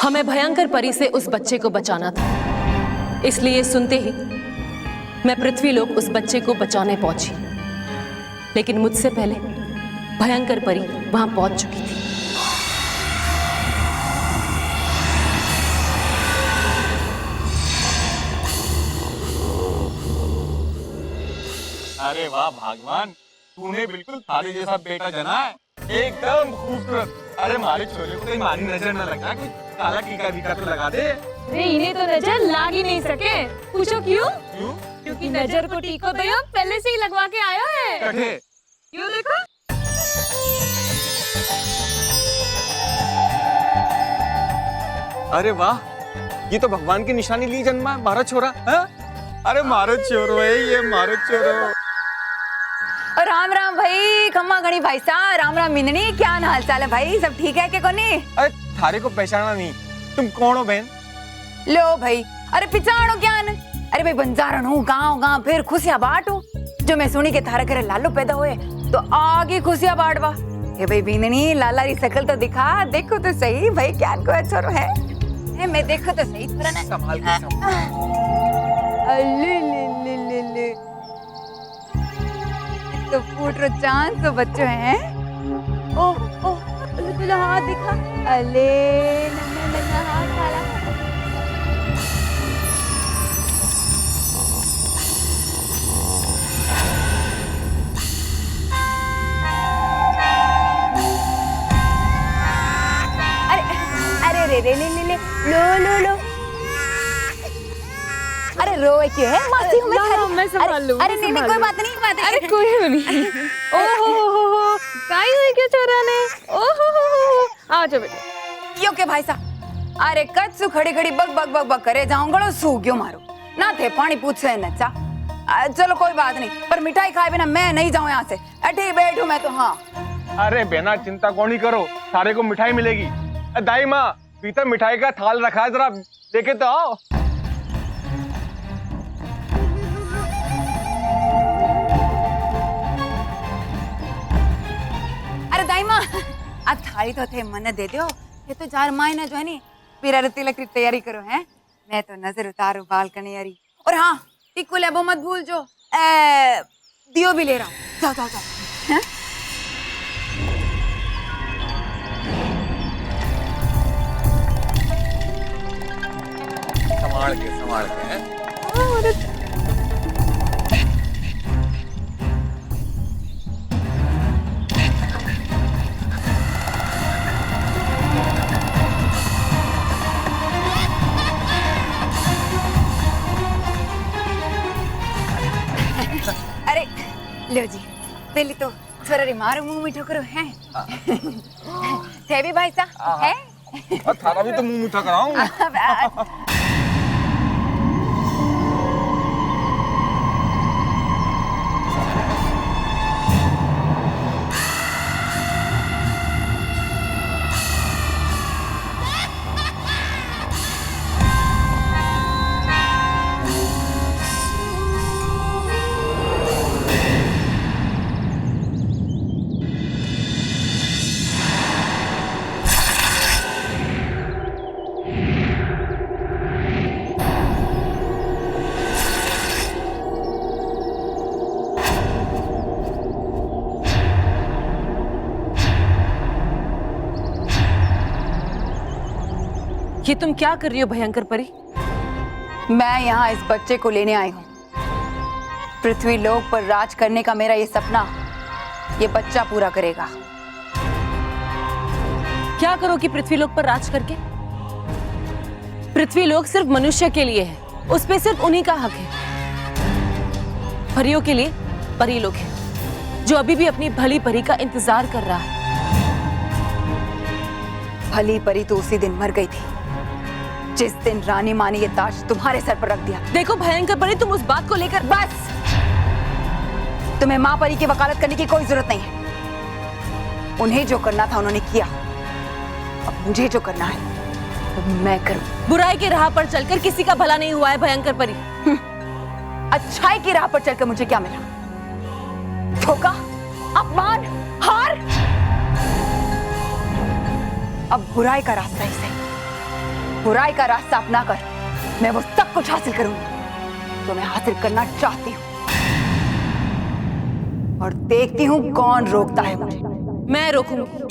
हमें भयंकर परी से उस बच्चे को बचाना था, इसलिए सुनते ही मैं पृथ्वीलोक उस बच्चे को बचाने पहुंची, लेकिन मुझसे पहले भयंकर परी वहां पहुंच चुकी थी। अरे वाह भगवान, तूने बिल्कुल थाली जैसा बेटा जना है, एकदम खूबसूरत। अरे हमारे छोरे को तो हमारी नजर न लगा कि काला टीका बीका तो लगा दे। अरे इन्हें तो नजर लाग ही नहीं सके। पूछो क्यों? क्योंकि नजर को टीको तो ये पहले से ही लगवा के आया है। कठे क्यों देखो? अरे वाह, ये तो भगवान की निशानी ली जन्मा है मारो छोरा। हाँ? अरे मारो छोरो है ये, मारो छोरो। राम राम भाई, खम्मा गणी भाई साहब, राम राम मिंदनी, क्या हाल चाल है भाई? सब ठीक है के कोनी? अरे थारे को पहचाना नहीं, तुम कौन हो बहन? लो भाई, अरे पिछाड़ो क्या न? अरे भाई बंजारण हूँ, गाँव फिर खुशियाँ बांटू। जो मैं सुनी के थारे घरे लालो पैदा हुए तो आगे खुशियाँ बांटवा। ये भाई बिंदनी, लाला री शकल तो दिखा, देखो तो सही भाई, क्या को छोरो है? मैं देखो तो सही थोड़ा ना। संभाल के ले तो फूट रो चांद तो बच्चों हैं। ओह तुला हाथ दिखा, अले नन्ना हाथ काला। अरे ले लो। अरे रोए क्यों है? मासी हूँ मैं संभाल लूँ। अरे नहीं कोई बात नहीं। अरे कोई नहीं। ओहो काई हुई क्या छोरा ने? ओहो आ जाओ बेटा। यो के भाई साहब, अरे कच्चू खड़ी बग करे जाऊं, गड़ो सू क्यों मारो ना थे पानी पूछे न चा। चलो कोई बात नहीं, पर मिठाई खाए बिना मैं नहीं जाऊं यहाँ से। अठी बैठू मैं तो। हाँ अरे बेना चिंता कौन ही करो, सारे को मिठाई मिलेगी। दाई माँ, भीतर मिठाई का थाल रखा है, जरा देखे तो आओ। अरे दाई माँ, आज थाली तो थे मन दे दो। ये तो 4 महीने जो है नी पिरा तिलक की तैयारी करो है। मैं तो नजर उतारू बालकनी यारी। और हाँ, टिक्कू लेबो मत भूल जो। दियो भी ले रहा हूँ, जाओ। हैं? संभाल के। अरे लो जी, पहले तो थोड़ा रे मारो मुंह मीठो करो हैं। थे भी भाई साहब है? और थारा भी तो मुंह मीठा कराऊं। ये तुम क्या कर रही हो भयंकर परी? मैं यहाँ इस बच्चे को लेने आई हूँ। पृथ्वी लोक पर राज करने का मेरा ये सपना ये बच्चा पूरा करेगा। क्या करोगी पृथ्वीलोक पर राज करके? पृथ्वीलोक सिर्फ मनुष्य के लिए है, उस पे सिर्फ उन्हीं का हक है। परियों के लिए परीलोक है, जो अभी भी अपनी भली परी का इंतजार कर रहा है। भली परी तो उसी दिन मर गई थी जिस दिन रानी माँ ने ये ताज तुम्हारे सर पर रख दिया। देखो भयंकर परी, तुम उस बात को लेकर बस, तुम्हें माँ परी की वकालत करने की कोई जरूरत नहीं है। उन्हें जो करना था उन्होंने किया, अब मुझे जो करना है वो मैं करूं। बुराई की राह पर चलकर किसी का भला नहीं हुआ है भयंकर परी। अच्छाई की राह पर चलकर मुझे क्या मिला? धोखा, अपमान, हार। अब बुराई का रास्ता ही सही। बुराई का रास्ता अपना कर मैं वो सब कुछ हासिल करूंगी जो मैं हासिल करना चाहती हूँ, और देखती हूँ कौन रोकता है मुझे। मैं रोकूंगी।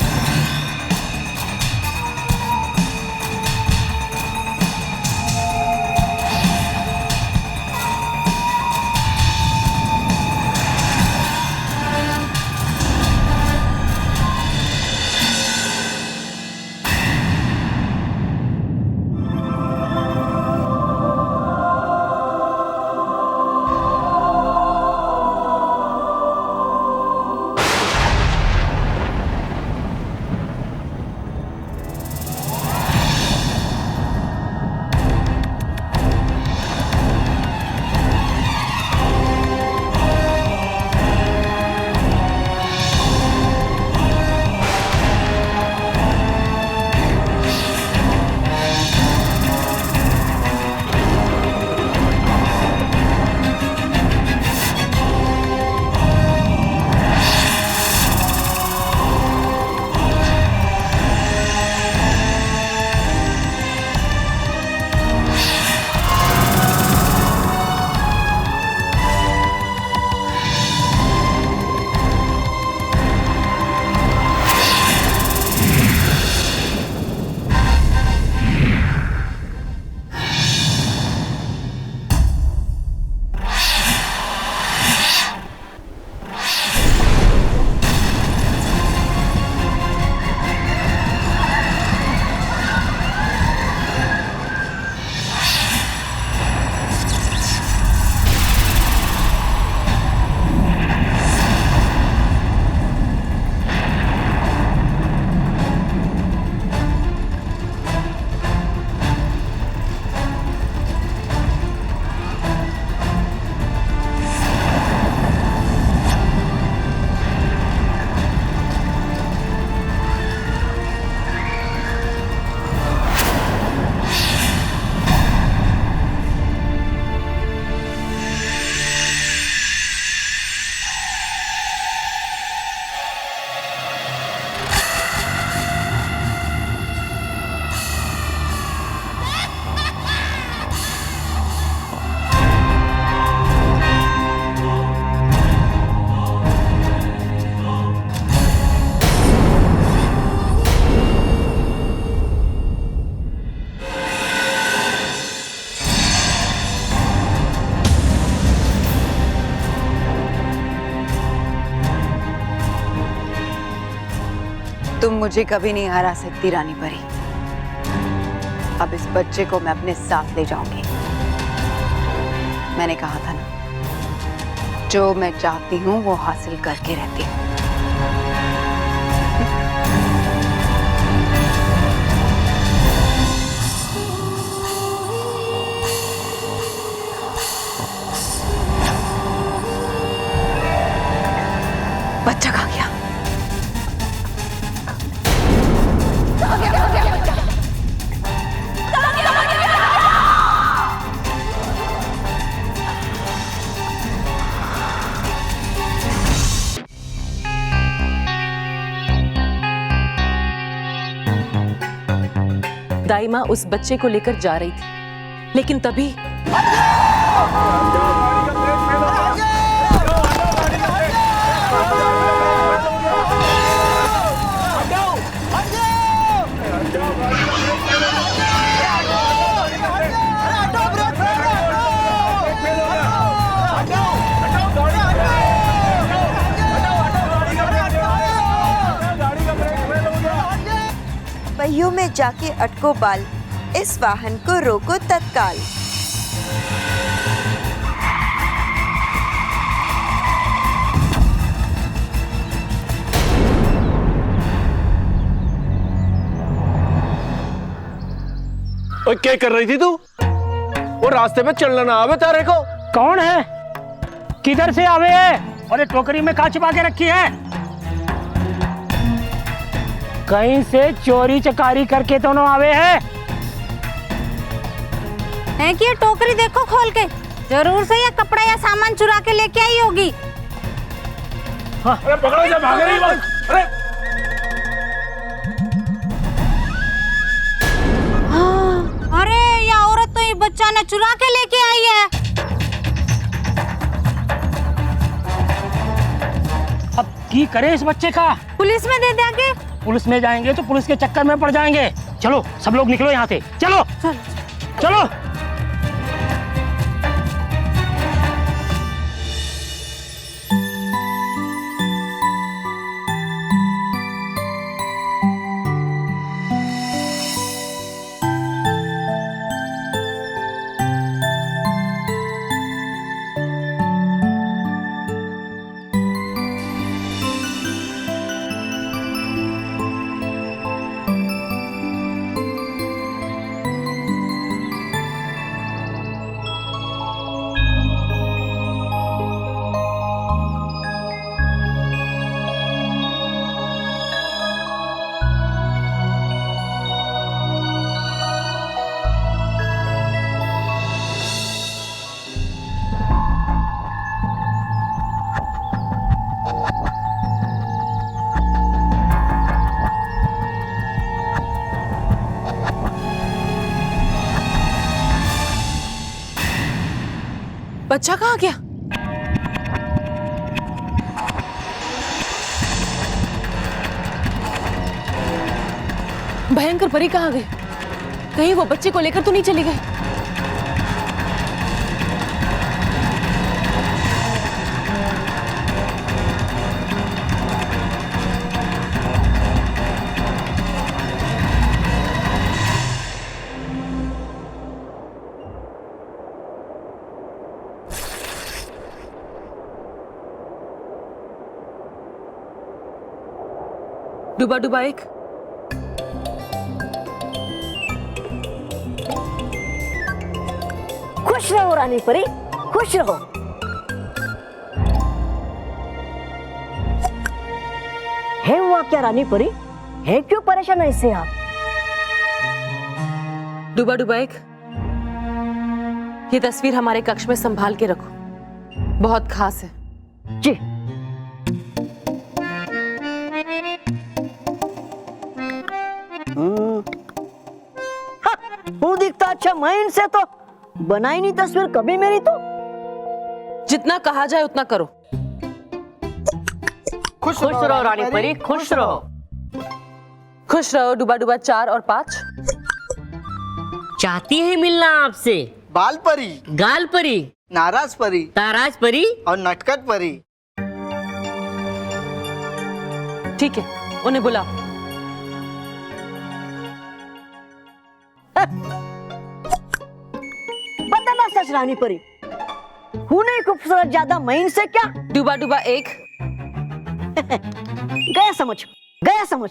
तुम मुझे कभी नहीं हरा सकती रानी परी। अब इस बच्चे को मैं अपने साथ ले जाऊंगी। मैंने कहा था ना, जो मैं चाहती हूँ वो हासिल करके रहती हूँ। बच्चा कहाँ गया? दाई माँ उस बच्चे को लेकर जा रही थी, लेकिन तभी पहियों में जाके अटको बाल, इस वाहन को रोको तत्काल। ओए क्या कर रही थी तू? वो रास्ते पे चलना ना आवे तारे को। कौन है? किधर से आवे है? और ये टोकरी में का छिपा के रखी है? कहीं से चोरी चकारी करके तो ना आवे है? कि ये टोकरी देखो खोल के, जरूर से ये कपड़ा या सामान चुरा के लेके आई होगी। अरे पकड़ो, जा भाग रही बस। अरे अचानक चुरा के लेके आई है। अब की करे इस बच्चे का? पुलिस में दे देंगे। पुलिस में जाएंगे तो पुलिस के चक्कर में पड़ जाएंगे। चलो सब लोग निकलो यहाँ से, चलो चलो। बच्चा कहाँ गया? भयंकर परी कहाँ गए? कहीं वो बच्चे को लेकर तो नहीं चली गई? डूबा डूबा एक। खुश रहो रानी परी, खुश रहो। है हुआ क्या रानी परी? है क्यों परेशान ऐसे आप? डूबा डूबा एक, ये तस्वीर हमारे कक्ष में संभाल के रखो, बहुत खास है। जी। हूँ दिखता अच्छा मैं इनसे तो बनाई नहीं तस्वीर कभी मेरी तो। जितना कहा जाए उतना करो। खुश रहो रानी परी, खुश रहो। खुश रहो डूबा डूबा 4 और 5। चाहती है मिलना आपसे बाल परी, गाल परी, नाराज परी, ताराज परी और नटखट परी। ठीक है, उन्हें बुलाओ। बताना सच रानी परी, हूँ नहीं खूबसूरत ज्यादा मैं इनसे क्या? डूबा डूबा 1। गया समझ, गया समझ।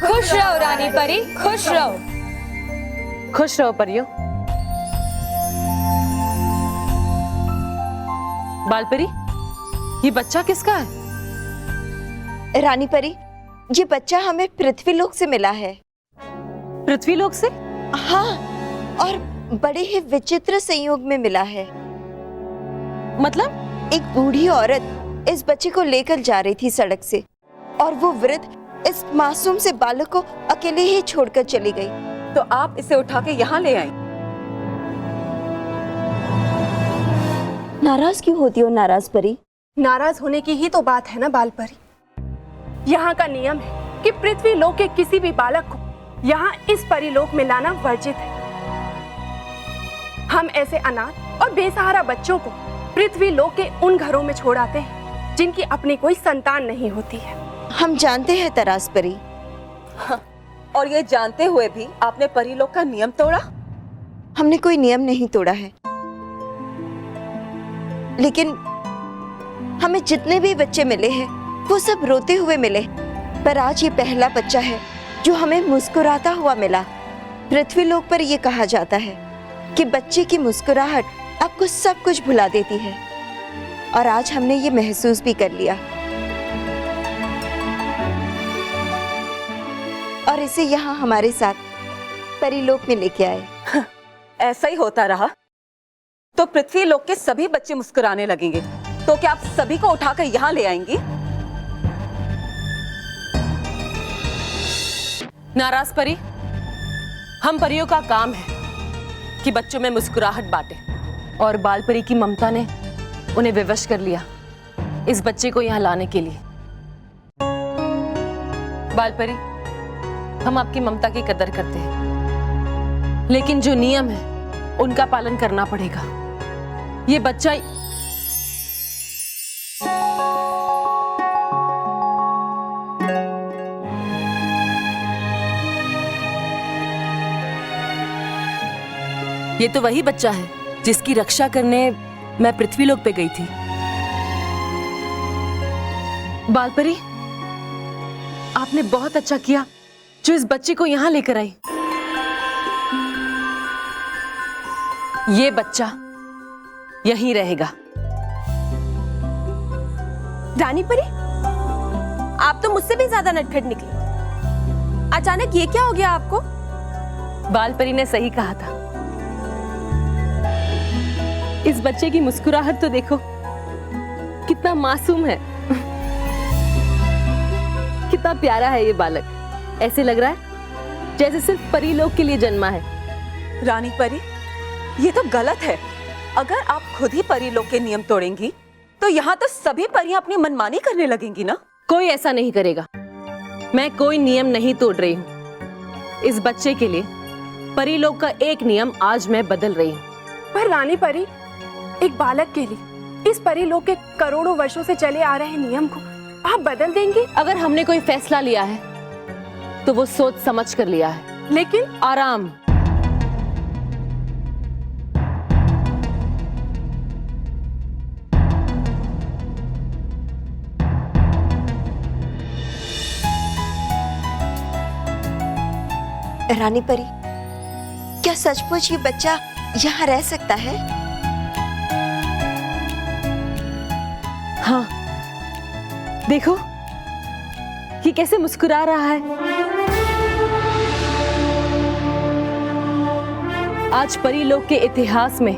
खुश रहो रानी परी, खुश रहो। खुश रहो परियो। बाल परी, ये बच्चा किसका है? रानी परी, ये बच्चा हमें पृथ्वीलोक से मिला है। पृथ्वीलोक से? हाँ, और बड़े ही विचित्र संयोग में मिला है। मतलब? एक बूढ़ी औरत इस बच्चे को लेकर जा रही थी सड़क से, और वो वृद्ध इस मासूम से बालक को अकेले ही छोड़कर चली गई। तो आप इसे उठा के यहाँ ले आई? नाराज क्यों होती हो नाराज परी? नाराज होने की ही तो बात है ना बाल परी। यहाँ का नियम है कि पृथ्वी लोक के किसी भी बालक को यहाँ इस परिलोक में लाना वर्जित है। हम ऐसे अनाथ और बेसहारा बच्चों को पृथ्वी लोक के उन घरों में छोड़ आते हैं जिनकी अपनी कोई संतान नहीं होती है। हम जानते हैं तरास परी। हाँ, और ये जानते हुए भी आपने परिलोक का नियम तोड़ा? हमने कोई नियम नहीं तोड़ा है, लेकिन हमें जितने भी बच्चे मिले हैं वो सब रोते हुए मिले, पर आज ये पहला बच्चा है जो हमें मुस्कुराता हुआ मिला। पृथ्वीलोक पर यह कहा जाता है कि बच्चे की मुस्कुराहट आपको सब कुछ भुला देती है, और आज हमने ये महसूस भी कर लिया और इसे यहाँ हमारे साथ परिलोक में लेके आए। ऐसा ही होता रहा तो पृथ्वी लोक के सभी बच्चे मुस्कुराने लगेंगे। तो क्या आप सभी को उठाकर यहाँ ले आएंगी? नाराज परी, हम परियों का काम है कि बच्चों में मुस्कुराहट बांटे, और बाल परी की ममता ने उन्हें विवश कर लिया इस बच्चे को यहाँ लाने के लिए। बाल परी, हम आपकी ममता की कदर करते हैं, लेकिन जो नियम है उनका पालन करना पड़ेगा। ये बच्चा ये तो वही बच्चा है जिसकी रक्षा करने मैं पृथ्वीलोक पे गई थी। बालपरी, आपने बहुत अच्छा किया जो इस बच्चे को यहां लेकर आई। ये बच्चा यहीं रहेगा। रानी परी, आप तो मुझसे भी ज्यादा नटखट निकली। अचानक ये क्या हो गया आपको? बालपरी ने सही कहा था। इस बच्चे की मुस्कुराहट तो देखो, कितना मासूम है, कितना प्यारा है ये बालक। ऐसे लग रहा है जैसे सिर्फ परी लोग के लिए जन्मा है। रानी परी, ये तो गलत है। अगर आप खुद ही परी लोग के नियम तोड़ेंगी तो यहाँ तो सभी परियां अपनी मनमानी करने लगेंगी ना। कोई ऐसा नहीं करेगा। मैं कोई नियम नहीं तोड़ रही हूँ। इस बच्चे के लिए परी लोग का एक नियम आज मैं बदल रही हूँ। पर रानी परी, एक बालक के लिए इस परी लोग के करोड़ों वर्षों से चले आ रहे नियम को आप बदल देंगी? अगर हमने कोई फैसला लिया है तो वो सोच समझ कर लिया है। लेकिन आराम। रानी परी, क्या सचमुच ये बच्चा यहाँ रह सकता है? हाँ, देखो ये कैसे मुस्कुरा रहा है। आज परी लोक के इतिहास में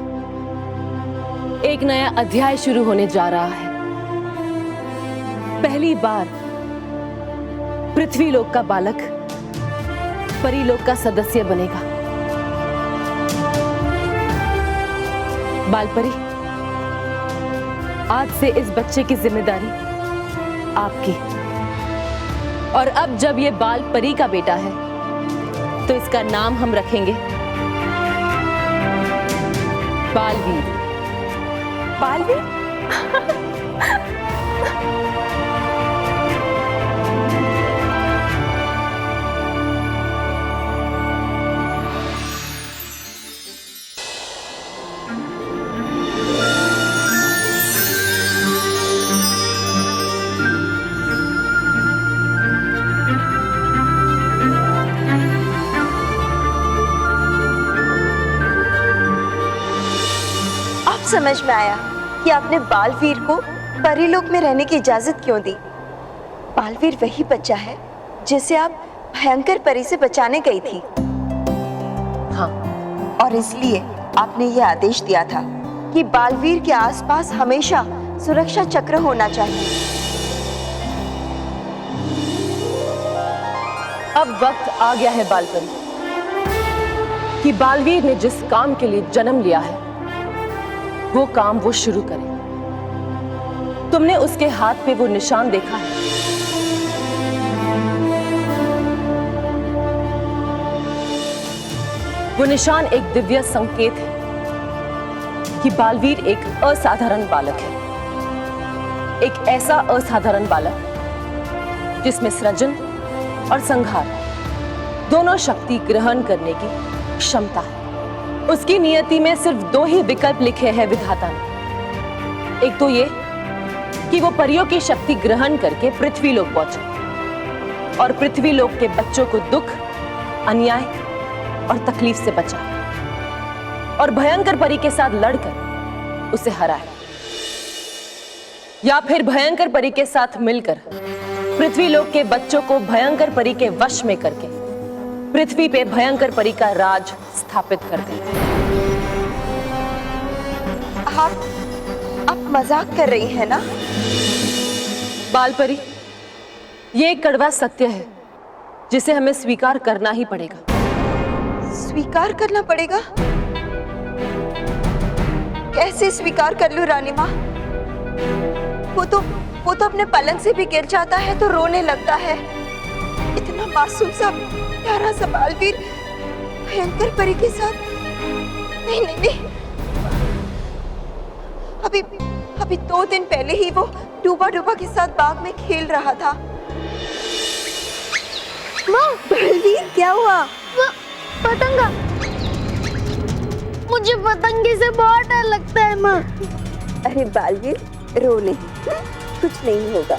एक नया अध्याय शुरू होने जा रहा है। पहली बार पृथ्वी लोक का बालक परी लोक का सदस्य बनेगा। बालपरी, आज से इस बच्चे की जिम्मेदारी आपकी। और अब जब ये बाल परी का बेटा है तो इसका नाम हम रखेंगे बालवीर। बालवीर? समझ में आया कि आपने बालवीर को परीलोक में रहने की इजाजत क्यों दी। बालवीर वही बच्चा है जिसे आप भयंकर परी से बचाने गई थी। हाँ, और इसलिए आपने ये आदेश दिया था कि बालवीर के आसपास हमेशा सुरक्षा चक्र होना चाहिए। अब वक्त आ गया है बालपरी कि बालवीर ने जिस काम के लिए जन्म लिया है वो काम वो शुरू करे। तुमने उसके हाथ पे वो निशान देखा है। वो निशान एक दिव्य संकेत है कि बालवीर एक असाधारण बालक है। एक ऐसा असाधारण बालक जिसमें सृजन और संहार दोनों शक्ति ग्रहण करने की क्षमता है। उसकी नियति में सिर्फ दो ही विकल्प लिखे हैं विधाता ने। एक तो ये कि वो परियों की शक्ति ग्रहण करके पृथ्वी लोक पहुंचे और पृथ्वी लोक के बच्चों को दुख, अन्याय और तकलीफ से बचाए और भयंकर परी के साथ लड़कर उसे हराए, या फिर भयंकर परी के साथ मिलकर पृथ्वी लोक के बच्चों को भयंकर परी के वश में करके पृथ्वी पे भयंकर परी का राज स्थापित कर दे। आप मजाक कर रही हैं ना? बालपरी, ये एक कड़वा सत्य है जिसे हमें स्वीकार करना ही पड़ेगा। स्वीकार करना पड़ेगा? कैसे स्वीकार कर लूं रानी माँ? वो तो अपने पलंग से भी गिर जाता है तो रोने लगता है। इतना मासूम सा प्यारा सा बालवीर भयंकर परी के साथ? नहीं नहीं नहीं, अभी 2 दिन पहले ही वो डूबा के साथ बाग में खेल रहा था। माँ, बालवीर क्या हुआ? पतंगा, मुझे पतंगे से बहुत डर लगता है माँ। अरे बालवीर रो नहीं, कुछ नहीं होगा।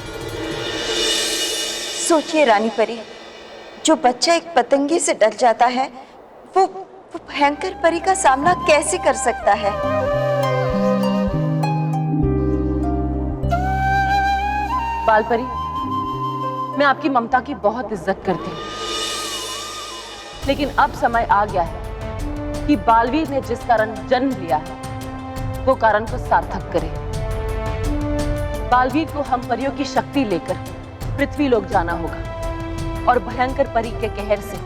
सोचिए रानी परी, जो बच्चा एक पतंगे से डर जाता है वो भयंकर परी का सामना कैसे कर सकता है? बालपरी, मैं आपकी ममता की बहुत इज्जत करती हूँ, लेकिन अब समय आ गया है कि बालवीर ने जिस कारण जन्म लिया है वो कारण को सार्थक करे। बालवीर को हम परियों की शक्ति लेकर पृथ्वी लोक जाना होगा और भयंकर परी के कहर से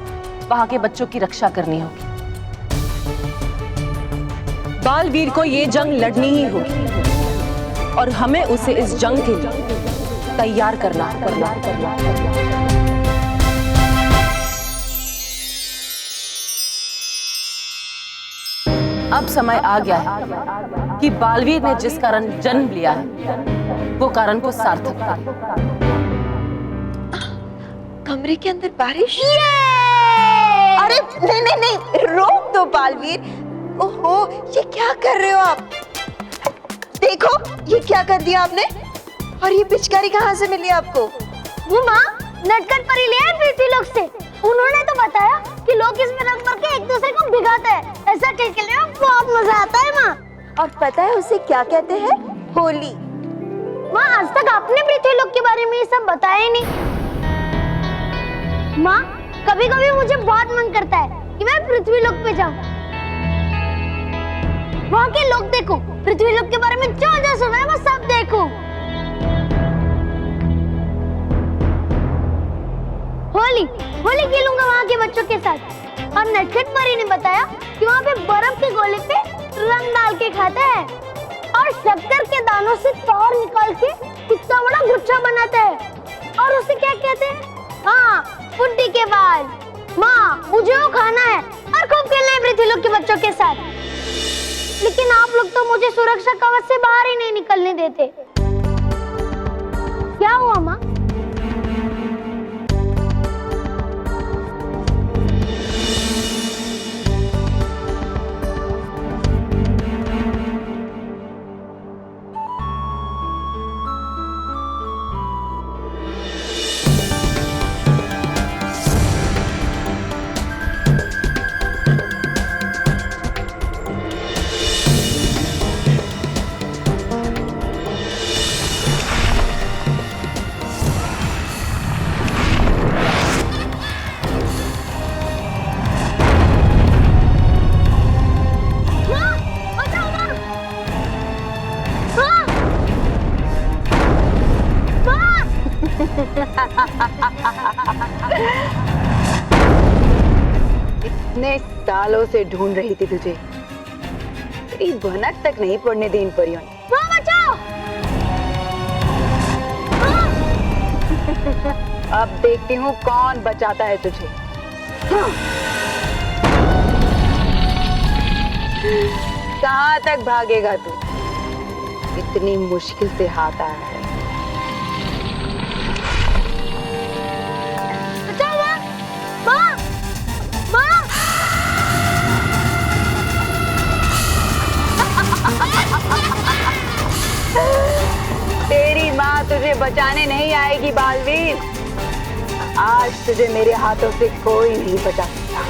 वहां के बच्चों की रक्षा करनी होगी। बालवीर को ये जंग लड़नी ही होगी और हमें उसे इस जंग के लिए तैयार करना। अब समय आ गया है कि बालवीर ने जिस कारण जन्म लिया है वो कारण को सार्थक करे। कमरे के अंदर बारिश? अरे नहीं नहीं नहीं, रोक दो बालवीर। ओहो, ये क्या कर रहे हो आप? देखो ये क्या कर दिया आपने। और ये पिचकारी कहाँ से मिली आपको? वो माँ नटखट परी ले आए पृथ्वी लोक से। उन्होंने तो बताया कि लोग इसमें रंग भर के एक दूसरे को भिगाते हैं। ऐसा खेलने में बहुत मजा आता है माँ। और पता है उसे क्या कहते हैं? होली। माँ आज तक आपने पृथ्वी लोक के बारे में ये सब बताया ही नहीं। माँ कभी कभी मुझे बहुत मन करता है कि मैं पृथ्वी लोक पे जाऊँ, वहाँ के लोग देखूं, पृथ्वी लोक के बारे में जो जो सुना है वो सब देखूं। होली खेलूंगा वहाँ के बच्चों के साथ। और नटखट परी ने बताया कि वहाँ पे बर्फ के गोले पे रंग डाल के खाते हैं और शक्कर के दानों से तार निकाल के इतना बड़ा गुच्छा बनाते हैं और उसे क्या कहते हैं? हाँ, बुड्ढी के बाल। माँ मुझे वो खाना है और खूब खेलना है पृथ्वी लोक के बच्चों के साथ। लेकिन आप लोग तो मुझे सुरक्षा कवच से बाहर ही नहीं निकलने देते। क्या हुआ माँ? इतने सालों से ढूंढ रही थी तुझे, तेरी भनक तक नहीं पड़ने दी इन परियों ने। बचाओ! अब देखती हूँ कौन बचाता है तुझे। कहाँ तक भागेगा तू? इतनी मुश्किल से हाथ आया है। तेरी माँ तुझे बचाने नहीं आएगी बालवीर। आज तुझे मेरे हाथों से कोई नहीं बचा सकता।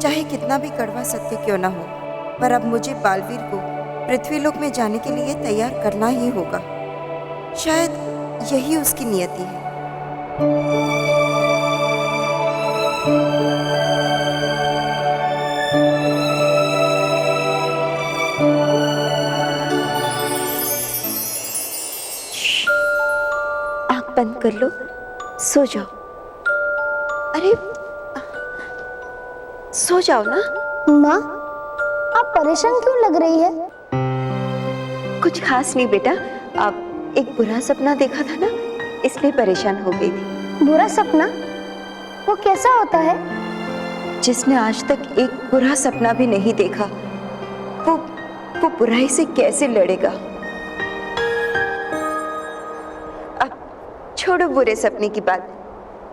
चाहे कितना भी कड़वा सत्य क्यों ना हो, पर अब मुझे बालवीर को पृथ्वी लोक में जाने के लिए तैयार करना ही होगा। शायद यही उसकी नियति है। आंख बंद कर लो, सो जाओ। अरे सो जाओ ना। माँ, आप परेशान क्यों लग रही है? कुछ खास नहीं बेटा, आप एक बुरा सपना देखा था ना, इसलिए परेशान हो गई थी। बुरा सपना? वो कैसा होता है? जिसने आज तक एक बुरा सपना भी नहीं देखा, वो बुराई से कैसे लड़ेगा। अब छोड़ो बुरे सपने की बात,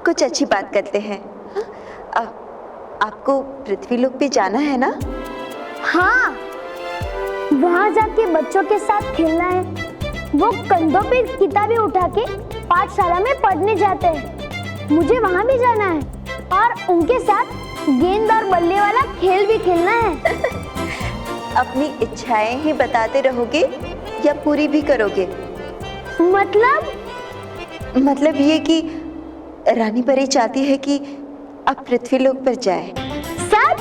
कुछ अच्छी बात करते हैं। अब आपको पृथ्वीलोक पे जाना है ना? हाँ, वहाँ जाके बच्चों के साथ खेलना है। वो कंधों पे किताबें उठा के पाठशाला में पढ़ने जाते हैं। मुझे वहाँ भी जाना है और उनके साथ गेंद और बल्ले वाला खेल भी खेलना है। अपनी इच्छाएं ही बताते रहोगे या पूरी भी करोगे? मतलब ये कि रानी परी चाहती है कि आप पृथ्वीलोक पर जाए। सच?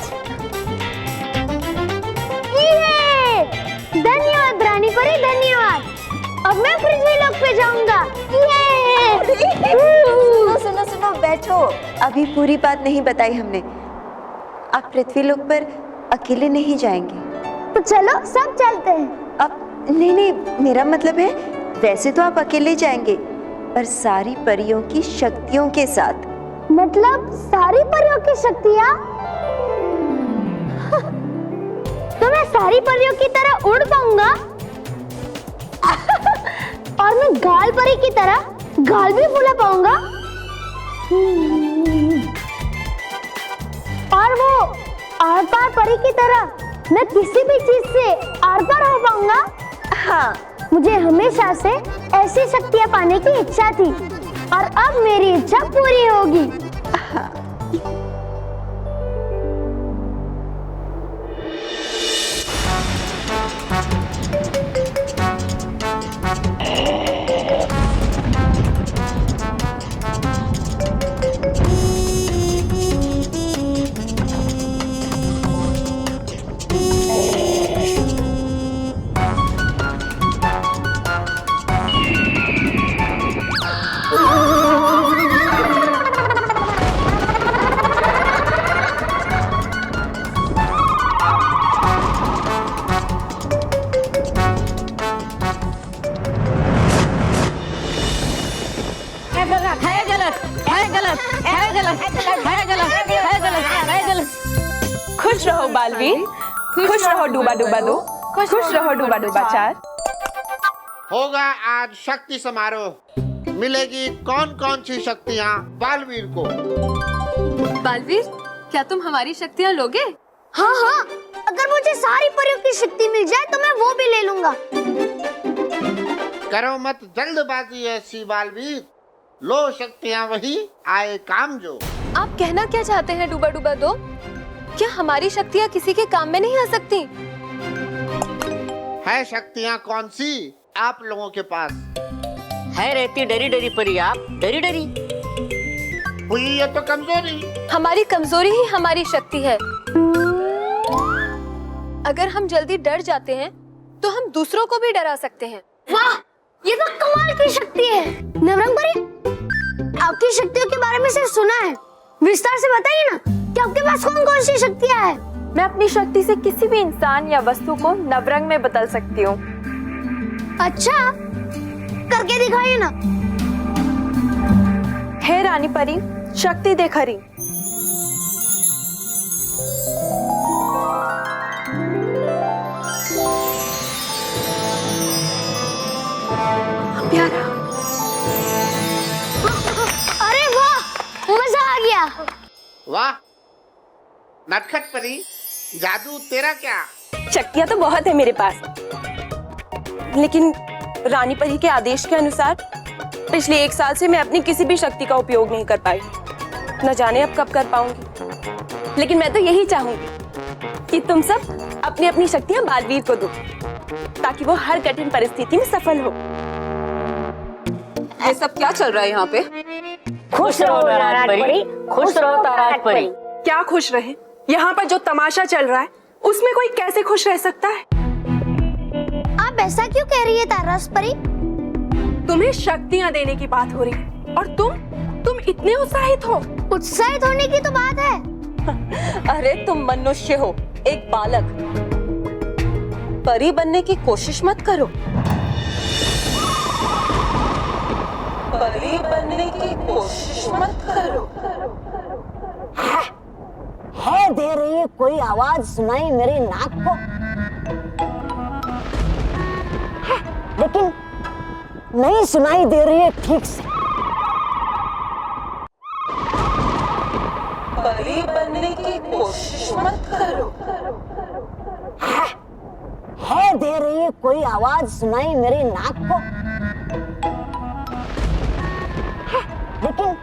ये! धन्यवाद रानी परी, धन्यवाद। अब मैं पृथ्वीलोक पे जाऊंगा। सुनो, बैठो। अभी पूरी बात नहीं बताई हमने। आप पृथ्वीलोक पर अकेले नहीं जाएंगे। तो चलो सब चलते हैं। अब नहीं, मेरा मतलब है वैसे तो आप अकेले जाएंगे, पर सारी परियों की शक्तियों के साथ। मतलब सारी परियों की शक्तियाँ? तो मैं सारी परियों की तरह उड़ पाऊंगा और मैं गाल परी की तरह गाल भी फुला पाऊंगा और वो आर पार परी की तरह मैं किसी भी चीज से आर पार हो पाऊंगा। हाँ, मुझे हमेशा से ऐसी शक्तियाँ पाने की इच्छा थी और अब मेरी इच्छा पूरी होगी। खुश रहो बालवीर, खुश रहो डूबा डूबा दो, खुश रहो डूबा डूबा चार। होगा आज शक्ति समारोह। मिलेगी कौन कौन सी शक्तियाँ बालवीर को। बालवीर, क्या तुम हमारी शक्तियाँ लोगे? हाँ हाँ, अगर मुझे सारी परियों की शक्ति मिल जाए तो मैं वो भी ले लूंगा। करो मत जल्दबाजी ऐसी बालवीर, लो शक्तियाँ वही आए काम जो। आप कहना क्या चाहते हैं डूबा डूबा दो? क्या हमारी शक्तियाँ किसी के काम में नहीं आ सकती? है शक्तियाँ कौन सी आप लोगों के पास? है रहती डरी डरी परी, आप डरी डरी। हुई ये तो कमजोरी। हमारी कमजोरी ही हमारी शक्ति है। अगर हम जल्दी डर जाते हैं तो हम दूसरों को भी डरा सकते हैं। वाह, ये तो कमाल की शक्ति है। नवरंग परी, आपकी शक्तियों के बारे में सिर्फ सुना है, विस्तार से बताइए ना कि आपके पास कौन कौन सी शक्तियाँ हैं? मैं अपनी शक्ति से किसी भी इंसान या वस्तु को नवरंग में बदल सकती हूँ। अच्छा, करके दिखाइए ना। हे रानी परी, शक्ति दे खरी। प्यारा, अरे वाह, मजा आ गया। वाह नटखट परी, जादू तेरा क्या? शक्तियाँ तो बहुत है मेरे पास, लेकिन रानी परी के आदेश के अनुसार पिछले 1 साल से मैं अपनी किसी भी शक्ति का उपयोग नहीं कर पाई। न जाने अब कब कर पाऊंगी, लेकिन मैं तो यही चाहूंगी कि तुम सब अपनी अपनी शक्तियां बालवीर को दो, ताकि वो हर कठिन परिस्थिति में सफल हो। ये सब क्या चल रहा है यहाँ पे? खुश रहो नाराज परी, खुश रहो ताराज परी। क्या खुश रहे? यहाँ पर जो तमाशा चल रहा है उसमें कोई कैसे खुश रह सकता है? आप ऐसा क्यों कह रही है ताराज परी? तुम्हें शक्तियाँ देने की बात हो रही है और तुम इतने उत्साहित हो। उत्साहित होने की तो बात है। अरे तुम मनुष्य हो, एक बालक। परी बनने की कोशिश मत करो। परी बनने की कोशिश मत करो। है दे रही है कोई आवाज सुनाई मेरे नाक को, है, लेकिन नहीं सुनाई दे रही है ठीक से। परी बनने की कोशिश मत करो। है दे रही है कोई आवाज सुनाई मेरे नाक को, है, लेकिन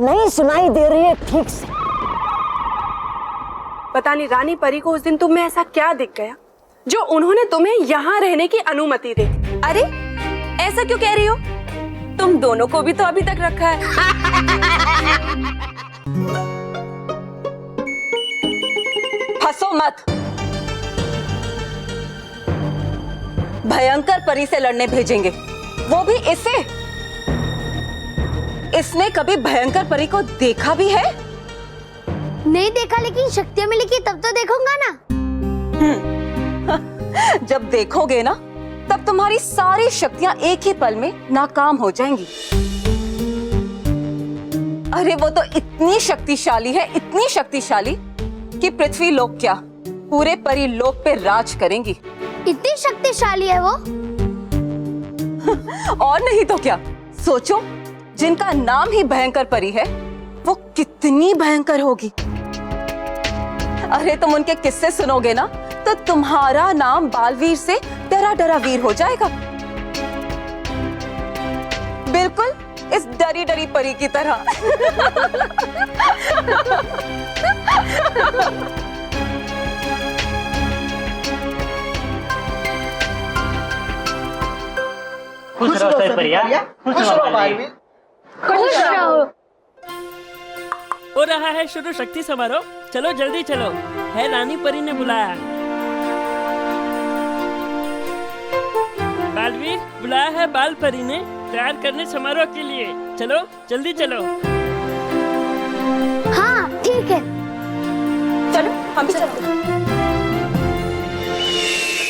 नहीं सुनाई दे रही है ठीक से। पता नहीं रानी परी को उस दिन तुम में ऐसा क्या दिख गया जो उन्होंने तुम्हें यहाँ रहने की अनुमति दी। अरे ऐसा क्यों कह रही हो? तुम दोनों को भी तो अभी तक रखा है। हंसो मत। भयंकर परी से लड़ने भेजेंगे, वो भी इसे। इसने कभी भयंकर परी को देखा भी है? नहीं देखा, लेकिन शक्तियाँ मिलेगी तब तो देखूंगा ना। जब देखोगे ना तब तुम्हारी सारी शक्तियां एक ही पल में नाकाम हो जाएंगी। अरे वो तो इतनी शक्तिशाली है, इतनी शक्तिशाली कि पृथ्वी लोक क्या पूरे परी लोक पे राज करेंगी। इतनी शक्तिशाली है वो? और नहीं तो क्या। सोचो, जिनका नाम ही भयंकर परी है वो कितनी भयंकर होगी। अरे तुम उनके किस्से सुनोगे ना तो तुम्हारा नाम बालवीर से डरा डरा वीर हो जाएगा, बिल्कुल इस डरी डरी परी की तरह। खुश रहो सर परिया, खुश रहो बालवीर। खुश रहो। हो रहा है शुरू शक्ति समारोह, चलो जल्दी चलो, है रानी परी ने बुलाया। बालवीर बुलाया है बाल परी ने तैयार करने समारोह के लिए, चलो जल्दी चलो। हाँ ठीक है, चलो हम भी चलते हैं।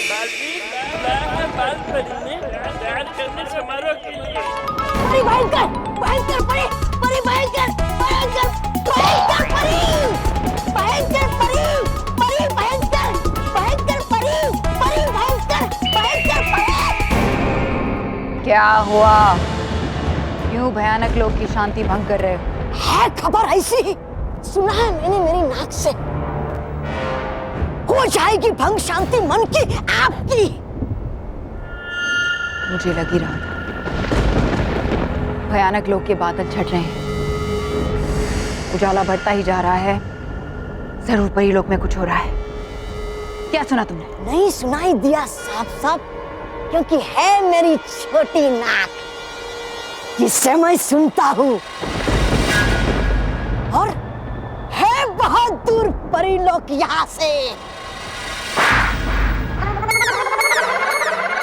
बालवीर बुलाया है बाल परी ने तैयार करने समारोह के लिए। परी भयंकर, भयंकर परी, परी भयंकर, भयंकर, भयंकर परी, भयंकर परी, परी भयंकर, भयंकर परी, परी भयंकर, भयंकर परी। क्या हुआ? क्यों भयानक लोग की शांति भंग कर रहे हो? है खबर ऐसी ही, सुना है मैंने मेरी नाक से। हो जाएगी भंग शांति मन की आपकी। मुझे लग ही रहा था भयानक लोग के बादल छट रहे हैं, उजाला बढ़ता ही जा रहा है। जरूर परी लोक में कुछ हो रहा है। क्या सुना तुमने? नहीं सुनाई दिया साफ साफ, क्योंकि है मेरी छोटी नाक जिससे मैं सुनता हूँ, और है बहुत दूर परी लोक यहाँ से।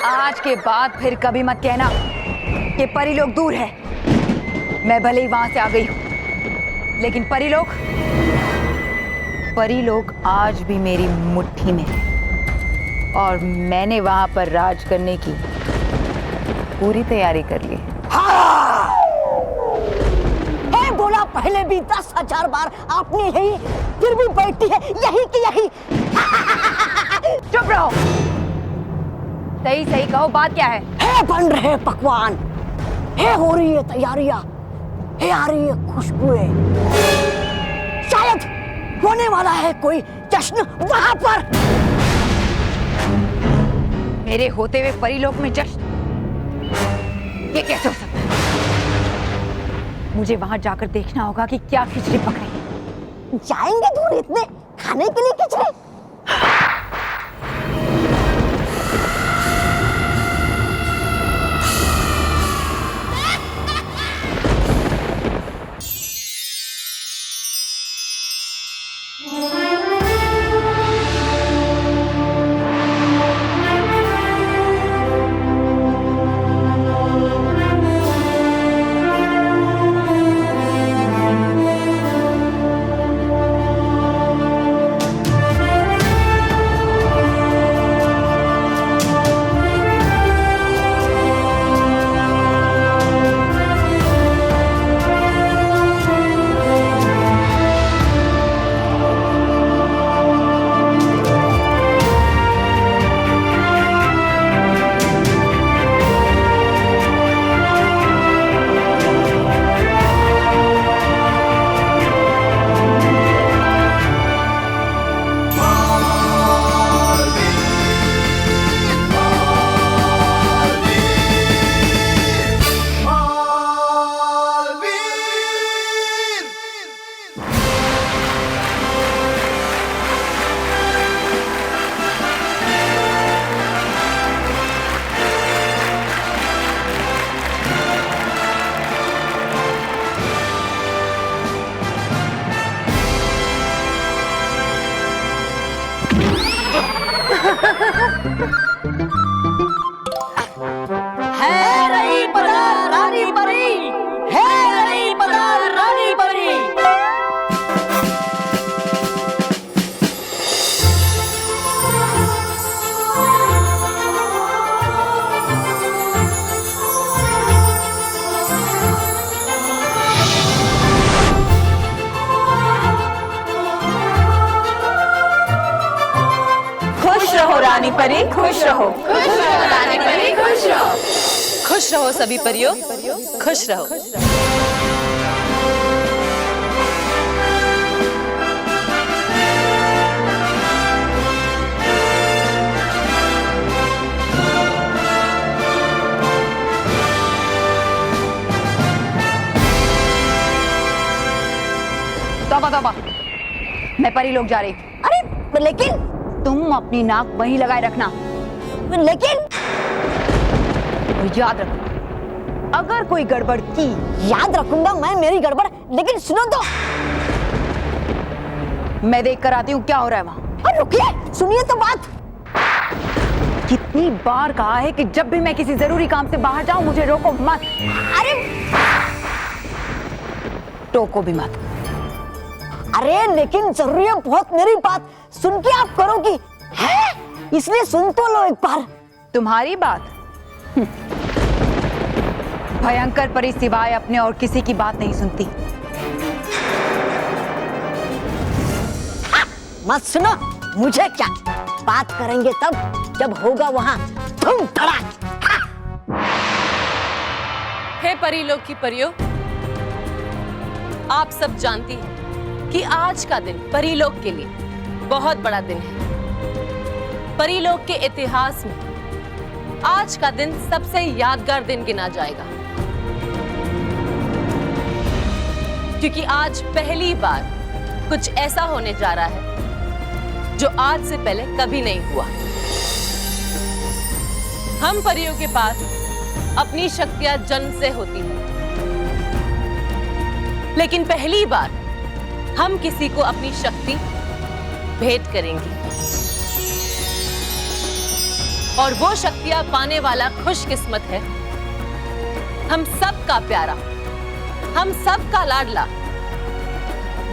आज के बाद फिर कभी मत कहना कि परी लोग दूर है। मैं भले ही वहां से आ गई हूं, लेकिन परी लोग आज भी मेरी मुट्ठी में है, और मैंने वहां पर राज करने की पूरी तैयारी कर ली। हाँ! है बोला पहले भी 10,000 बार आपने यही, फिर भी बैठी है यही की यही। चुप रहो, सही सही कहो, बात क्या है? बन रहे पकवान, है हो रही है तैयारियां, है आ रही है खुशबुएं, शायद होने वाला है कोई जश्न वहां पर। मेरे होते हुए परीलोक में जश्न? ये कैसे हो सकता है? मुझे वहां जाकर देखना होगा कि क्या खिचड़ी पक रही है। जाएंगे दूर इतने खाने के लिए खिचड़ी? रानी परी खुश रहो, रानी परी खुश रहो। खुश रहो सभी परियों, खुश रहो। तौबा तौबा, मैं परी लोग जा रही। अरे लेकिन तुम अपनी नाक वहीं लगाए रखना, लेकिन और याद रखो अगर कोई गड़बड़ की। याद रखूंगा मैं मेरी गड़बड़, लेकिन सुनो तो। मैं देख कर आती हूँ क्या हो रहा है वहाँ। अरे रुकिए, सुनिए तो बात। कितनी बार कहा है कि जब भी मैं किसी जरूरी काम से बाहर जाऊं मुझे रोको मत। अरे टोको भी मत। अरे लेकिन जरूरी है बहुत मेरी बात, सुन के आप करोगी है, इसलिए सुन तो लो एक बार। तुम्हारी बात? भयंकर परी सिवाय अपने और किसी की बात नहीं सुनती। मत सुनो, मुझे क्या, बात करेंगे तब जब होगा वहां धूम धड़ाक। हे परी लोग की परियों, आप सब जानती हैं कि आज का दिन परी लोग के लिए बहुत बड़ा दिन है। परी लोग के इतिहास में आज का दिन सबसे यादगार दिन गिना जाएगा, क्योंकि आज पहली बार कुछ ऐसा होने जा रहा है जो आज से पहले कभी नहीं हुआ। हम परियों के पास अपनी शक्तियां जन्म से होती हैं, लेकिन पहली बार हम किसी को अपनी शक्ति भेंट करेंगे, और वो शक्तियां पाने वाला खुशकिस्मत है हम सबका प्यारा, हम सबका लाडला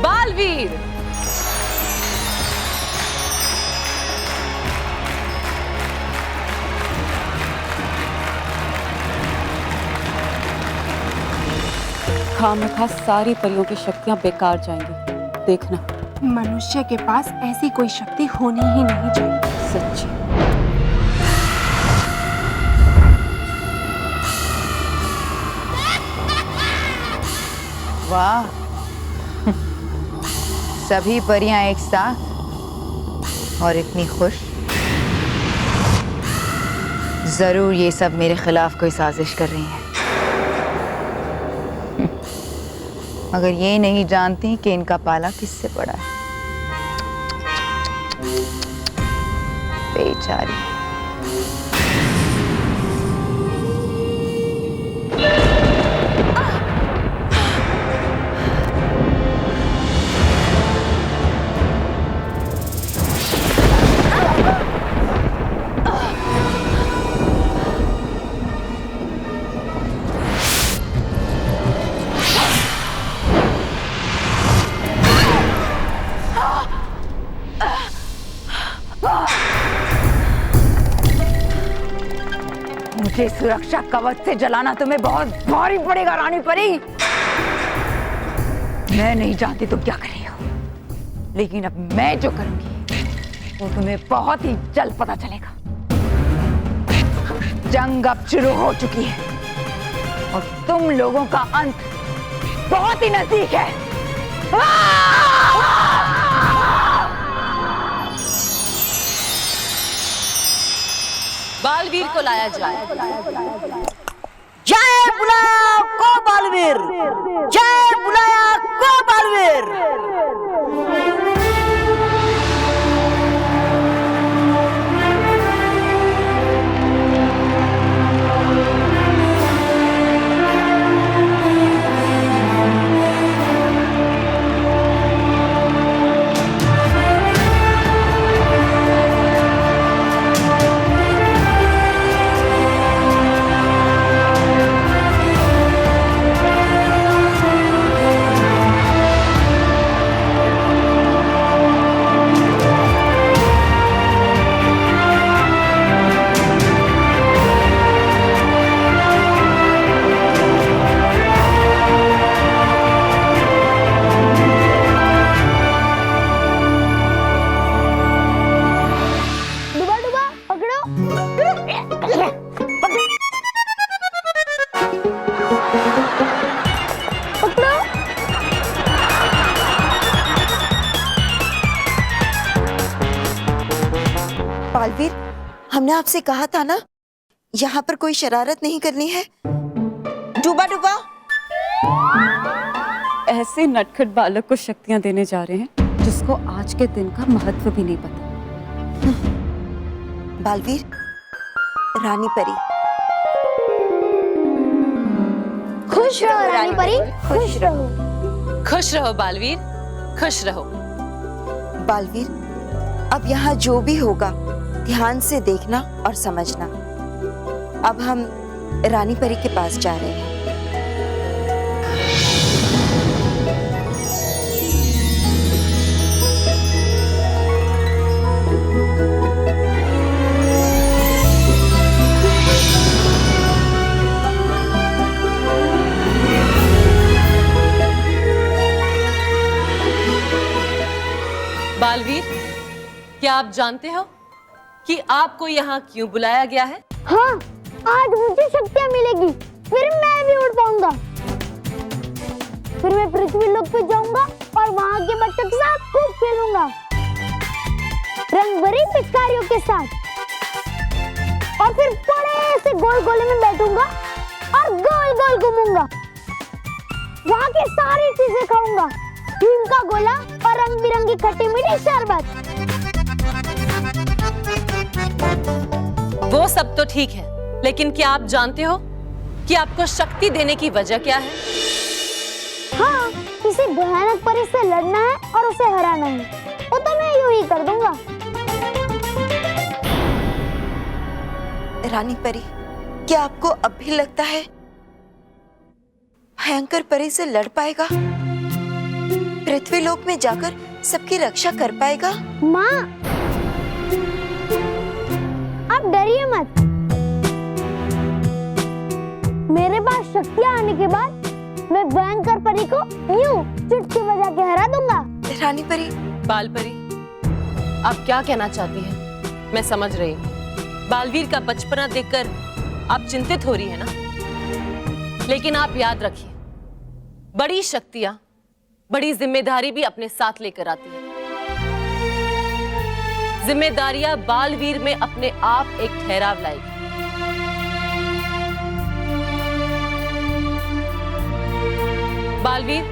बालवीर। खामखा सारी परियों की शक्तियां बेकार जाएंगी, देखना। मनुष्य के पास ऐसी कोई शक्ति होनी ही नहीं चाहिए। सच्ची। वाह, सभी परियां एक साथ और इतनी खुश। जरूर ये सब मेरे खिलाफ कोई साजिश कर रही हैं, मगर ये नहीं जानती कि इनका पाला किससे पड़ा है। बेचारी। मुझे सुरक्षा कवच से जलाना तुम्हें बहुत भारी पड़ेगा रानी परी। मैं नहीं जानती तुम क्या कर रही हो, लेकिन अब मैं जो करूंगी वो तुम्हें बहुत ही जल्द पता चलेगा। जंग अब शुरू हो चुकी है और तुम लोगों का अंत बहुत ही नजदीक है। बालवीर को लाया जाए। जय बुलाया को बालवीर, जय बुलाया को बालवीर। बालवीर, हमने आपसे कहा था ना, यहाँ पर कोई शरारत नहीं करनी है। डूबा डूबा ऐसे नटखट बालक को शक्तियां देने जा रहे हैं जिसको आज के दिन का महत्व भी नहीं पता। बालवीर, रानी परी। खुश रहो रानी परी, खुश रहो। खुश रहो बालवीर, खुश रहो। बालवीर, अब यहाँ जो भी होगा ध्यान से देखना और समझना। अब हम रानी परी के पास जा रहे हैं। बालवीर, क्या आप जानते हो कि आपको यहाँ क्यों बुलाया गया है? हाँ, आज मुझे शक्तियाँ मिलेगी, फिर मैं भी उड़ पाऊंगा। फिर मैं पृथ्वी लोक पे जाऊंगा और वहाँ के बच्चों के साथ खूब खेलूंगा, रंग भरी पिचकारियों के साथ। और फिर बड़े से गोल गोले में बैठूंगा और गोल गोल घूमूंगा। वहाँ की सारी चीजें खाऊंगा, हिम का गोला और रंग बिरंगी खट्टी मीठी शरबत। वो सब तो ठीक है, लेकिन क्या आप जानते हो कि आपको शक्ति देने की वजह क्या है? हाँ, किसी भयानक परी से लड़ना है और उसे हराना है। वो तो मैं यूं ही कर दूंगा। रानी परी, क्या आपको अब भी लगता है भयंकर परी से लड़ पाएगा? पृथ्वी लोक में जाकर सबकी रक्षा कर पाएगा? माँ, आप डरिए मत। मेरे पास शक्तियाँ आने के बाद मैं भयंकर परी को यूं चुटकी बजा के हरा दूंगा। रानी परी। बाल परी, आप क्या कहना चाहती हैं? मैं समझ रही हूँ। बालवीर का बचपना देखकर आप चिंतित हो रही है ना? लेकिन आप याद रखिए, बड़ी शक्तियां बड़ी जिम्मेदारी भी अपने साथ लेकर आती है। जिम्मेदारियां बालवीर में अपने आप एक ठहराव लाएगी। बालवीर,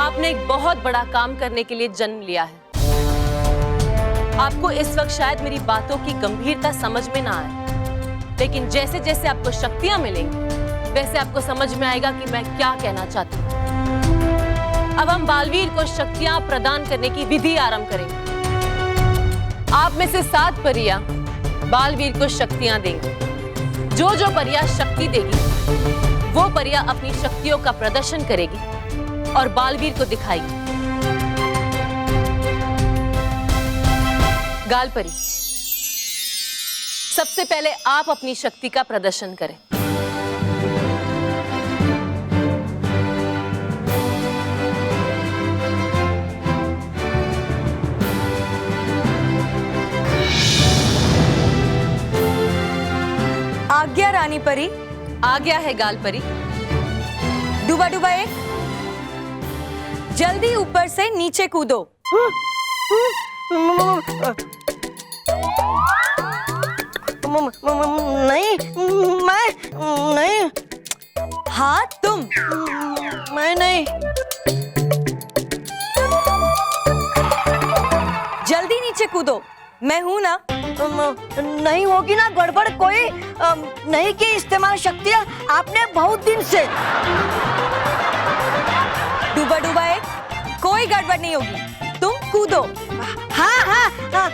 आपने एक बहुत बड़ा काम करने के लिए जन्म लिया है। आपको इस वक्त शायद मेरी बातों की गंभीरता समझ में ना आए, लेकिन जैसे जैसे आपको शक्तियां मिलेंगी वैसे आपको समझ में आएगा कि मैं क्या कहना चाहती हूँ। अब हम बालवीर को शक्तियां प्रदान करने की विधि आरंभ करेंगे। आप में से 7 परियां बालवीर को शक्तियां देंगी। जो जो परियां शक्ति देगी वो परियां अपनी शक्तियों का प्रदर्शन करेगी और बालवीर को दिखाएगी। गालपरी, सबसे पहले आप अपनी शक्ति का प्रदर्शन करें। आज्ञा रानी परी। आज्ञा है गालपरी। डूबा डूबा एक, जल्दी ऊपर से नीचे कूदो। नहीं, मैं नहीं। हाँ तुम। मैं नहीं। जल्दी नीचे कूदो, मैं हूं ना। नहीं होगी ना गड़बड़ कोई? नहीं की इस्तेमाल शक्तियाँ आपने बहुत दिन से। डूबा डूबा एक, कोई गड़बड़ नहीं होगी, तुम कूदो। हाँ हाँ, हाँ।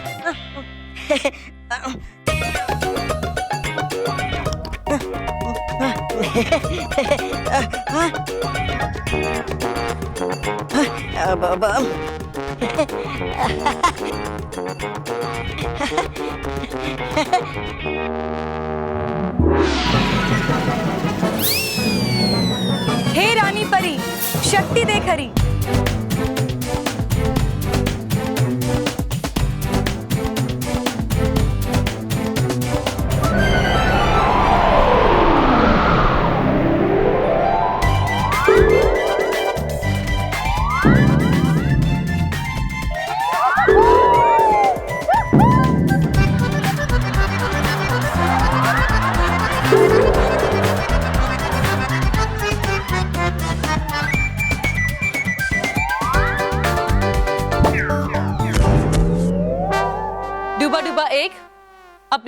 हे रानी परी, शक्ति दे खरी।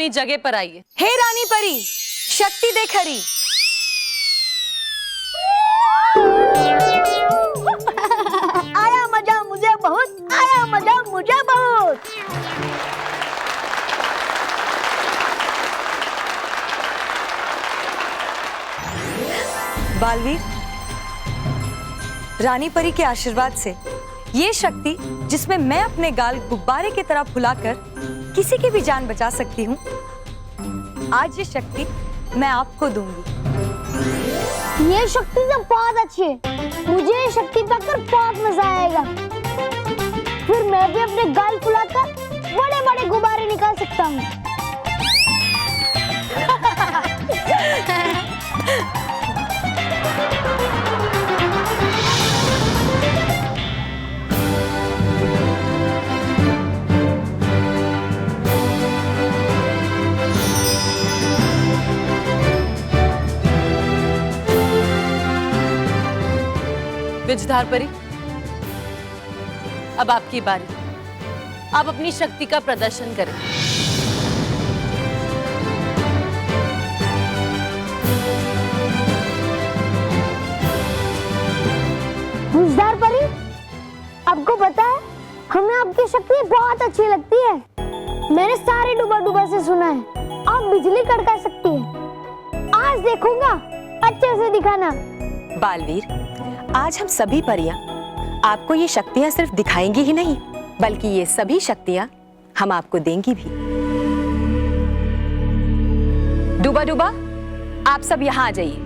अपनी जगह पर आइए। हे रानी परी, शक्ति दे खरी। आया मजा मुझे बहुत, आया मजा मुझे बहुत। बालवीर, रानी परी के आशीर्वाद से ये शक्ति जिसमें मैं अपने गाल गुब्बारे की तरह फुलाकर किसी की भी जान बचा सकती हूँ, आज ये शक्ति मैं आपको दूंगी। ये शक्ति तो बहुत अच्छी है, मुझे ये शक्ति पाकर बहुत मजा आएगा। फिर मैं भी अपने गाल फुलाकर बड़े बड़े गुब्बारे निकाल सकता हूँ। विजधार परी, अब आपकी बारी। आप अपनी शक्ति का प्रदर्शन करें। विजधार परी, आपको पता है हमें आपकी शक्ति बहुत अच्छी लगती है। मैंने सारे डूबा डूबा से सुना है आप बिजली कड़का सकती है। आज देखूंगा, अच्छे से दिखाना। बालवीर, आज हम सभी परियां आपको ये शक्तियां सिर्फ दिखाएंगी ही नहीं, बल्कि ये सभी शक्तियां हम आपको देंगी भी। डूबा डूबा, आप सब यहाँ आ जाइए।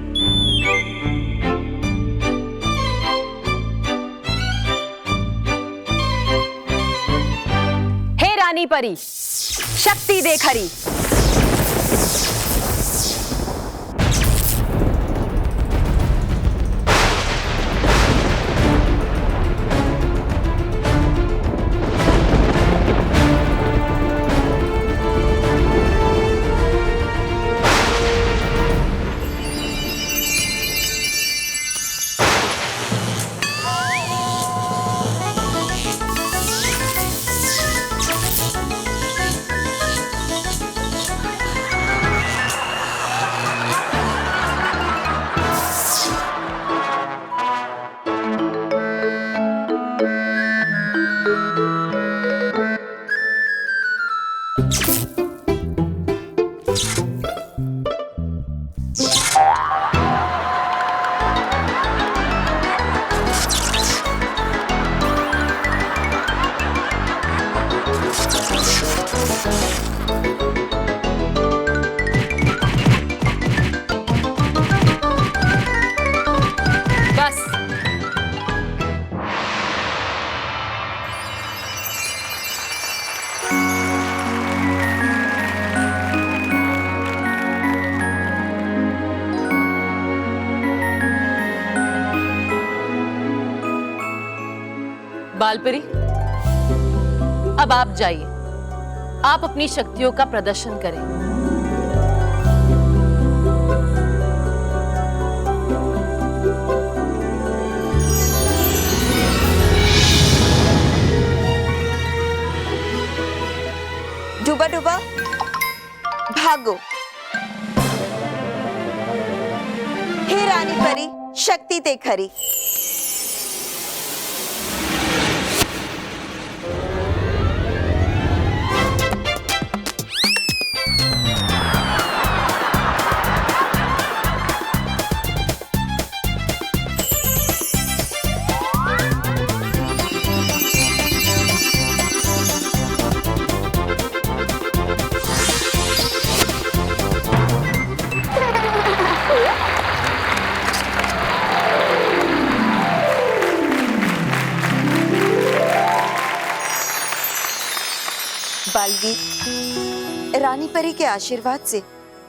हे रानी परी, शक्ति दे खरी। बालपरी, अब आप जाइए। आप अपनी शक्तियों का प्रदर्शन करें। डूबा डूबा, भागो। हे रानी परी, शक्ति ते खरी। बालवीर, रानी परी के आशीर्वाद से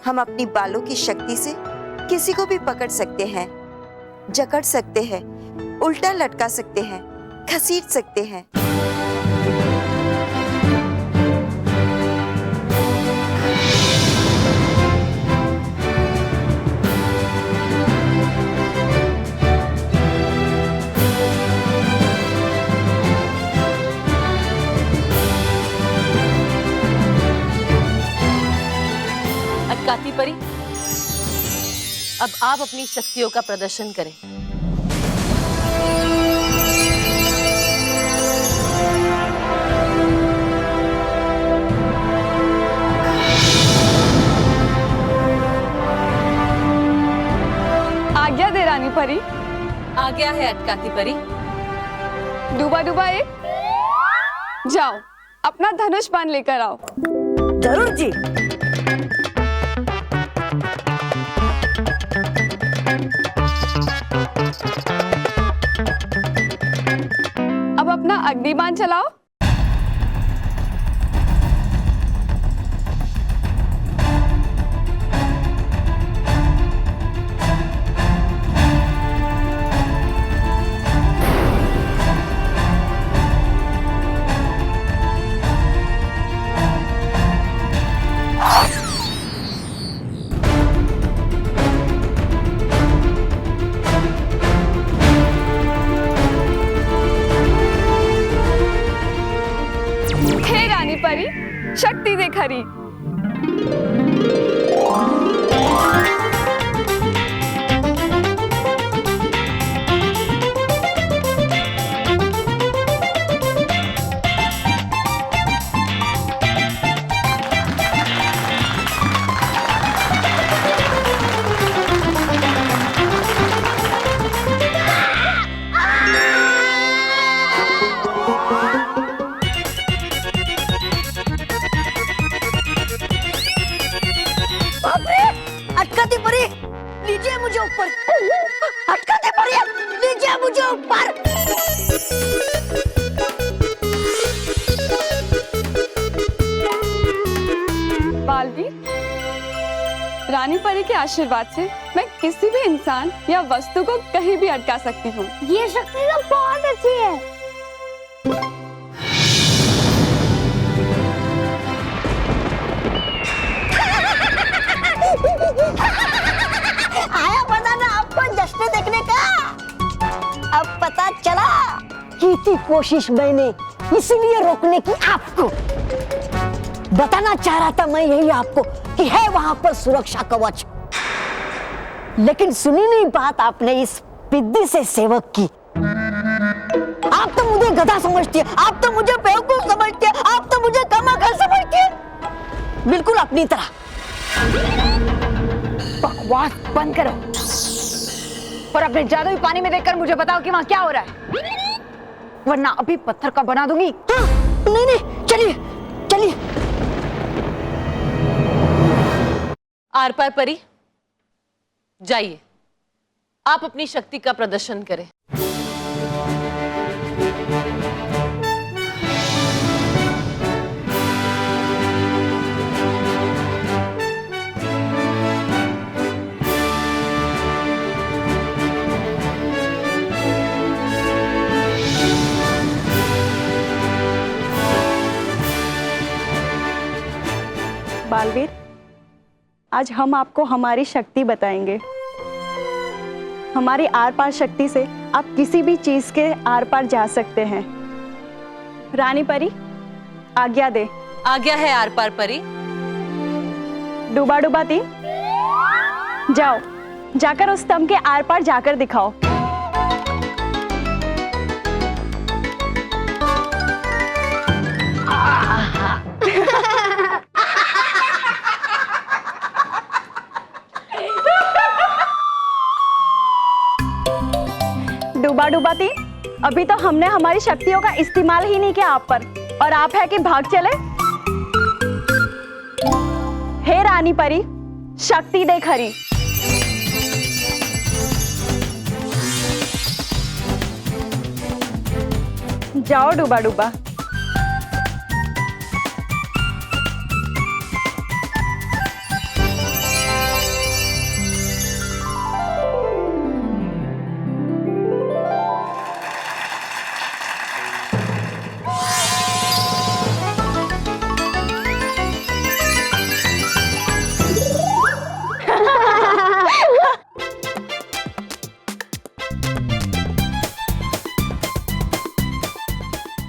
हम अपनी बालों की शक्ति से किसी को भी पकड़ सकते हैं, जकड़ सकते हैं, उल्टा लटका सकते हैं, घसीट सकते हैं। अब आप अपनी शक्तियों का प्रदर्शन करें। आज्ञा दे रानी परी। आ गया है अटकाती परी। डूबा डूबा एक, जाओ अपना धनुष बाण लेकर आओ। जरूर जी। अब अपना अग्निबाण चलाओ। हे रानी परी, शक्ति दे खरी। अटकाती परी, लीजिए मुझे ऊपर। अटकाती परी, लीजिए मुझे ऊपर। बालवीर, रानी परी के आशीर्वाद से मैं किसी भी इंसान या वस्तु को कहीं भी अटका सकती हूँ। ये शक्ति तो बहुत अच्छी है। आया मजा ना आपको जश्न देखने का। अब पता चला की थी कोशिश मैंने इसलिए रोकने की आपको। बताना चाह रहा था मैं यही आपको कि है वहां पर सुरक्षा कवच, लेकिन सुनी नहीं बात आपने इस पिद्दी से सेवक की। आप तो मुझे गधा समझती है, आप तो मुझे बेवकूफ समझती है, आप तो मुझे कमाकर समझती है, बिल्कुल अपनी तरह। बकवास बंद करो और अपने जादुई पानी में देखकर मुझे बताओ कि वहां क्या हो रहा है, वरना अभी पत्थर का बना दूंगी। हाँ, नहीं नहीं, चलिए चलिए। आर पार परी, जाइए आप अपनी शक्ति का प्रदर्शन करें। बालवीर, आज हम आपको हमारी शक्ति बताएंगे। हमारी आर पार शक्ति से आप किसी भी चीज के आर पार जा सकते हैं। रानी परी, आज्ञा दे। आज्ञा है आर पार परी। डूबा डूबा तीन, जाओ जाकर उस स्तंभ के आर पार जाकर दिखाओ। डूबा डूबा तीन, अभी तो हमने हमारी शक्तियों का इस्तेमाल ही नहीं किया आप पर, और आप है कि भाग चले। हे रानी परी, शक्ति दे खरी। जाओ डूबा डूबा।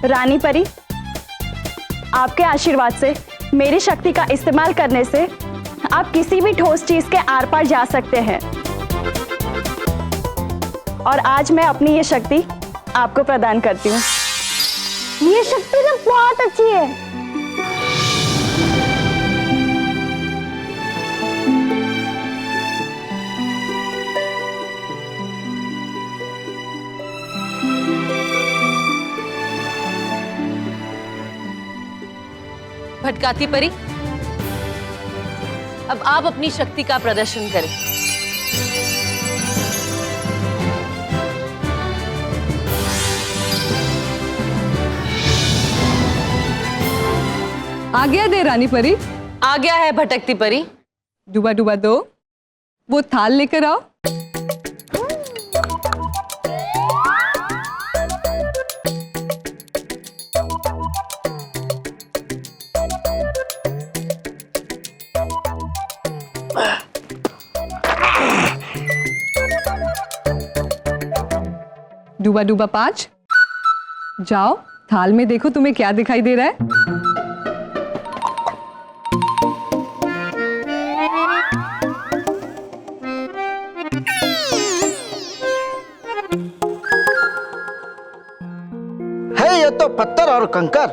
रानी परी, आपके आशीर्वाद से मेरी शक्ति का इस्तेमाल करने से आप किसी भी ठोस चीज के आर पार जा सकते हैं। और आज मैं अपनी ये शक्ति आपको प्रदान करती हूँ। ये शक्ति तो बहुत अच्छी है। भटकाती परी, अब आप अपनी शक्ति का प्रदर्शन करें। आ गया दे रानी परी। आ गया है भटकती परी। डूबा डूबा दो, वो थाल लेकर आओ। डूबा डूबा 5, जाओ थाल में देखो तुम्हें क्या दिखाई दे रहा है। है ये तो पत्थर और कंकर।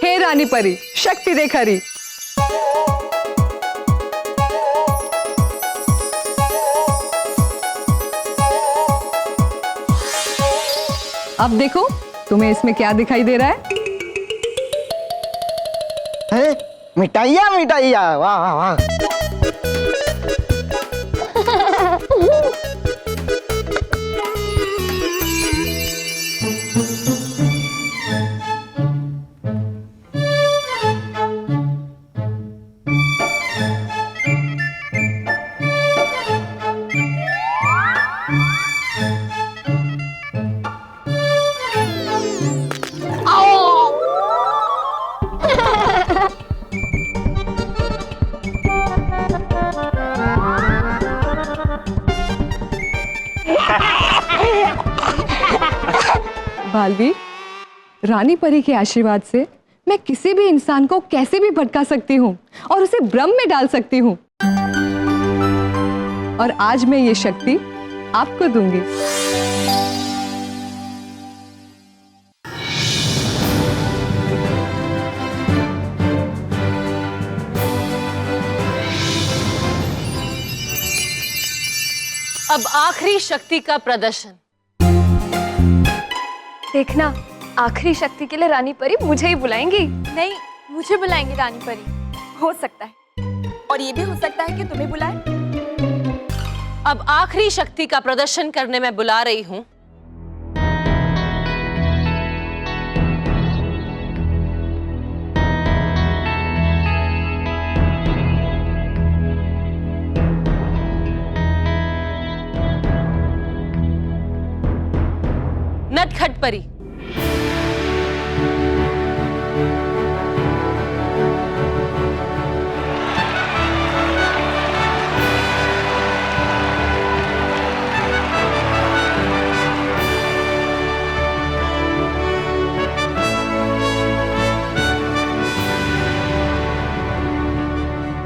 हे रानी परी, शक्ति देख हरी। अब देखो तुम्हें इसमें क्या दिखाई दे रहा है? मिठाइया मिठाइया, वाह वाह वाह। बालवीर, रानी परी के आशीर्वाद से मैं किसी भी इंसान को कैसे भी भटका सकती हूँ और उसे भ्रम में डाल सकती हूँ। और आज मैं ये शक्ति आपको दूंगी। अब आखिरी शक्ति का प्रदर्शन। देखना, आखिरी शक्ति के लिए रानी परी मुझे ही बुलाएंगी। नहीं, मुझे बुलाएंगी रानी परी। हो सकता है, और ये भी हो सकता है कि तुम्हें बुलाए। अब आखिरी शक्ति का प्रदर्शन करने में बुला रही हूं नटखट परी।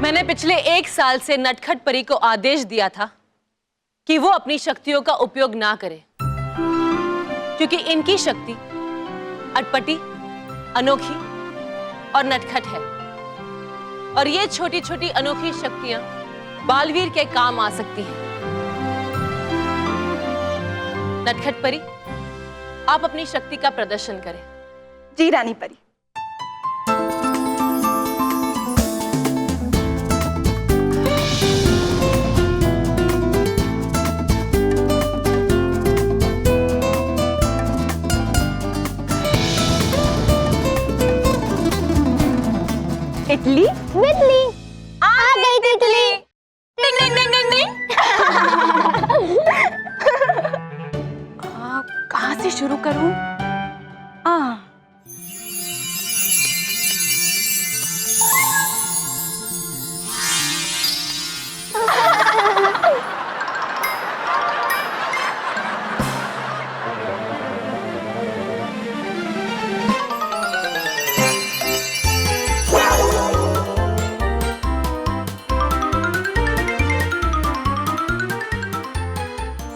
मैंने पिछले 1 साल से नटखट परी को आदेश दिया था कि वो अपनी शक्तियों का उपयोग ना करे, क्योंकि इनकी शक्ति अटपटी, अनोखी और नटखट है, और ये छोटी छोटी अनोखी शक्तियां बालवीर के काम आ सकती हैं। नटखट परी, आप अपनी शक्ति का प्रदर्शन करें। जी रानी परी। इडली बिजली आ गई तितली। डिंग डिंग डिंग डिंग डिंग। कहाँ से शुरू करूं?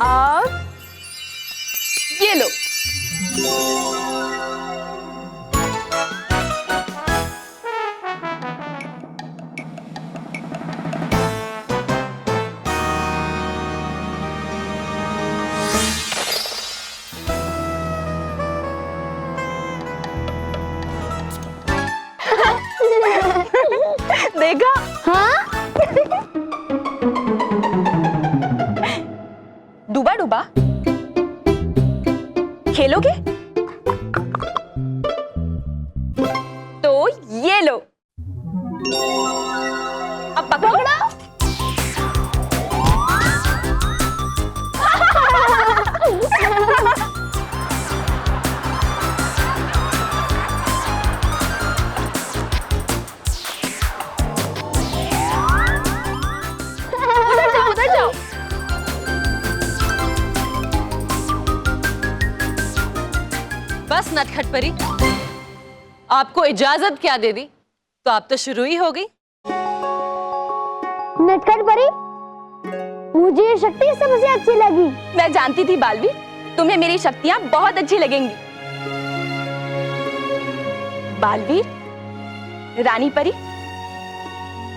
और ये लो। देखा? हाँ? डूबा डूबा खेलोगे? तो ये लो, अब पकड़ो। उधर जाओ। बस नटखट परी, आपको इजाजत क्या दे दी तो आप तो शुरू ही हो गई। नटखट परी, मुझे ये शक्ति सबसे अच्छी लगी। मैं जानती थी बालवीर, तुम्हें मेरी शक्तियां बहुत अच्छी लगेंगी। बालवीर, रानी परी,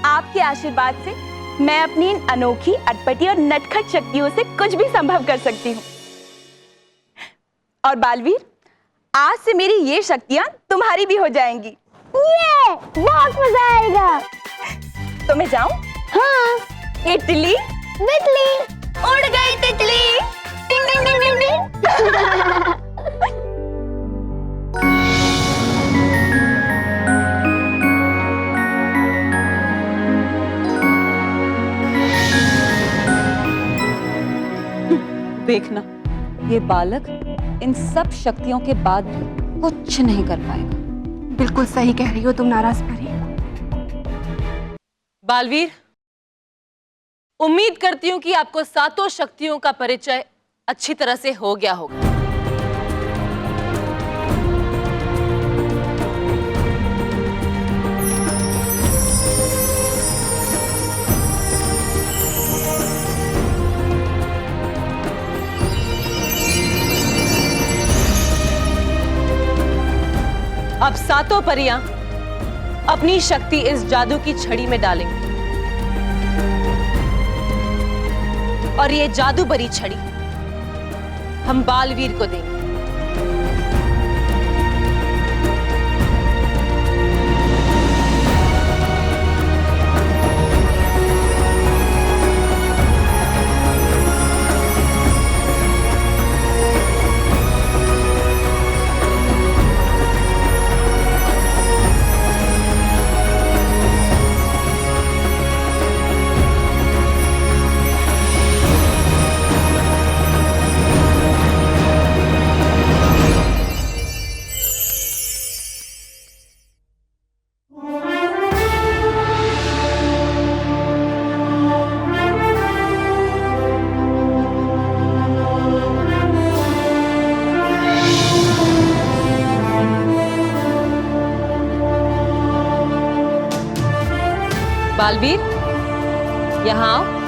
आपके आशीर्वाद से मैं अपनी इन अनोखी, अटपटी और नटखट शक्तियों से कुछ भी संभव कर सकती हूँ। और बालवीर, आज से मेरी ये शक्तियां तुम्हारी भी हो जाएंगी। ये बहुत मजा आएगा। तो मैं जाऊं? हाँ। इटली बिटली उड़ गई तितली। टिंग टिंग टिंग टिंग टिंग। देखना, ये बालक इन सब शक्तियों के बाद भी कुछ नहीं कर पाएगा। बिल्कुल सही कह रही हो तुम नाराज परी। बालवीर, उम्मीद करती हूं कि आपको सातों शक्तियों का परिचय अच्छी तरह से हो गया होगा। अब सातों परियां अपनी शक्ति इस जादू की छड़ी में डालेंगी और ये जादू भरी छड़ी हम बालवीर को देंगे। बालवीर, यहाँ आओ।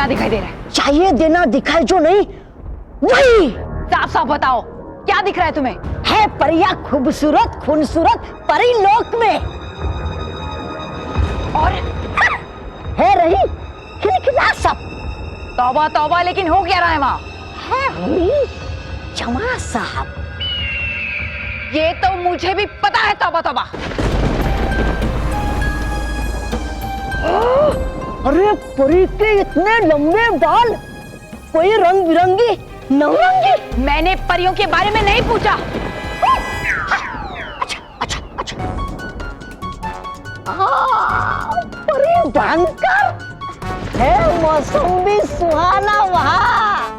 क्या दिखाई दे रहा है? चाहिए देना दिखाई जो नहीं वही। साफ साफ बताओ क्या दिख रहा है तुम्हें? है परियां खूबसूरत खूबसूरत परी लोक में, और है रही खिलखिला सब। तौबा तौबा, लेकिन हो क्या रहा है वहां? है हुई जमा साहब। ये तो मुझे भी पता है, तौबा तौबा। अरे परी के इतने लंबे बाल, कोई रंग बिरंगी नवरंगी। मैंने परियों के बारे में नहीं पूछा। अच्छा अच्छा अच्छा। परी भयंकर है, मौसम भी सुहाना वहाँ।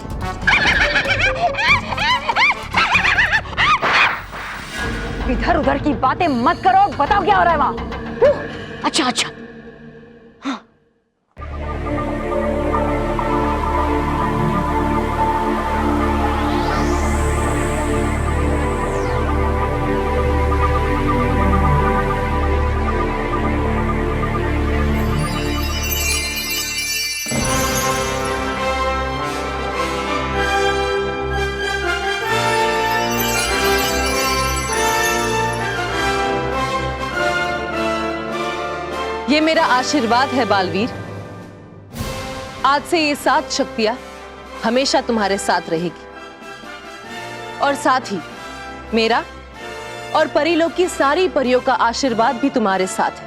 इधर उधर की बातें मत करो, बताओ क्या हो रहा है वहां? अच्छा अच्छा। ये मेरा आशीर्वाद है बालवीर। आज से ये 7 शक्तियां हमेशा तुम्हारे साथ रहेगी, और साथ ही मेरा और परीलोक की सारी परियों का आशीर्वाद भी तुम्हारे साथ है।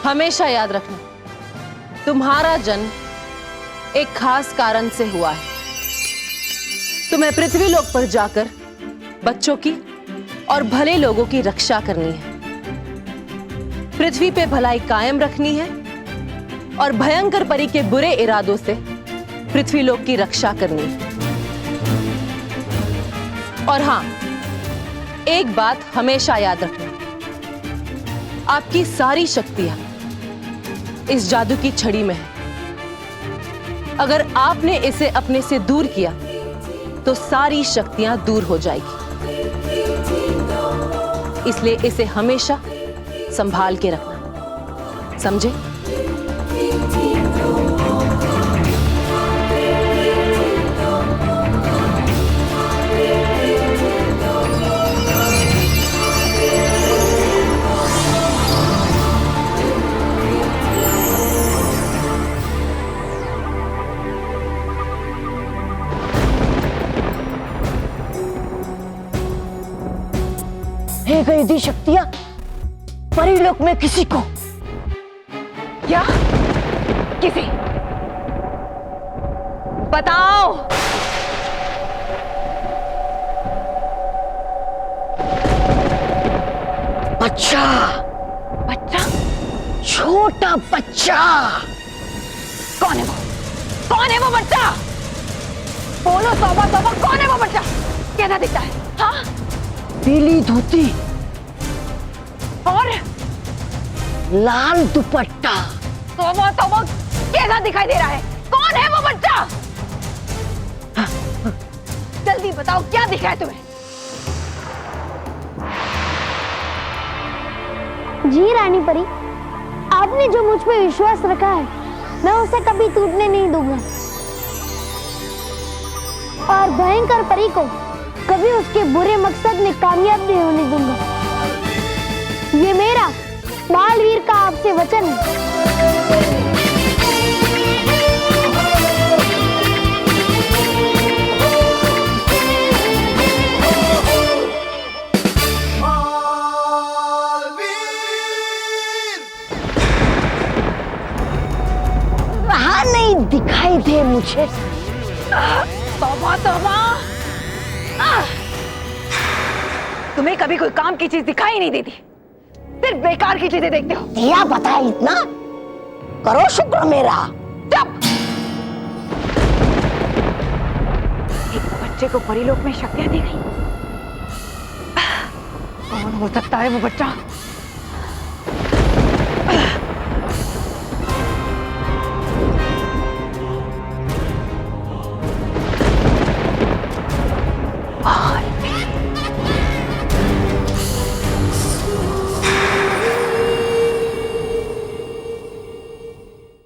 हमेशा याद रखना, तुम्हारा जन्म एक खास कारण से हुआ है। तुम्हें पृथ्वीलोक पर जाकर बच्चों की और भले लोगों की रक्षा करनी है। पृथ्वी पे भलाई कायम रखनी है और भयंकर परी के बुरे इरादों से पृथ्वीलोक की रक्षा करनी है। और हां, एक बात हमेशा याद रखना, आपकी सारी शक्तियां इस जादू की छड़ी में है। अगर आपने इसे अपने से दूर किया तो सारी शक्तियां दूर हो जाएगी। इसलिए इसे हमेशा संभाल के रखना, समझे? है गई दी शक्तियां परीलोक में किसी को। क्या? किसी? बताओ। बच्चा, बच्चा? छोटा बच्चा। कौन है वो? कौन है वो बच्चा? बोलो तौबा तौबा, कौन है वो बच्चा? कैसा दिखता है? हाँ? पीली धोती और लाल दुपट्टा। तौबा तौबा, कैसा दिखाई दे रहा है? कौन है वो बच्चा? जल्दी बताओ, क्या दिख रहा है तुम्हें? जी रानी परी, आपने जो मुझ पे विश्वास रखा है मैं उसे कभी टूटने नहीं दूंगा, और भयंकर परी को कभी उसके बुरे मकसद में कामयाब नहीं होने दूंगा। ये मेरा बालवीर का आपसे वचन है। रहा नहीं दिखाई दे मुझे। तौबा तौबा, तुम्हें कभी कोई काम की चीज दिखाई नहीं देती, सिर्फ बेकार की चीजें देखते हो। दिया बता इतना, करो शुक्र मेरा। चुप! एक बच्चे को परीलोक में शक्तियां दी गई। कौन हो सकता है वो बच्चा?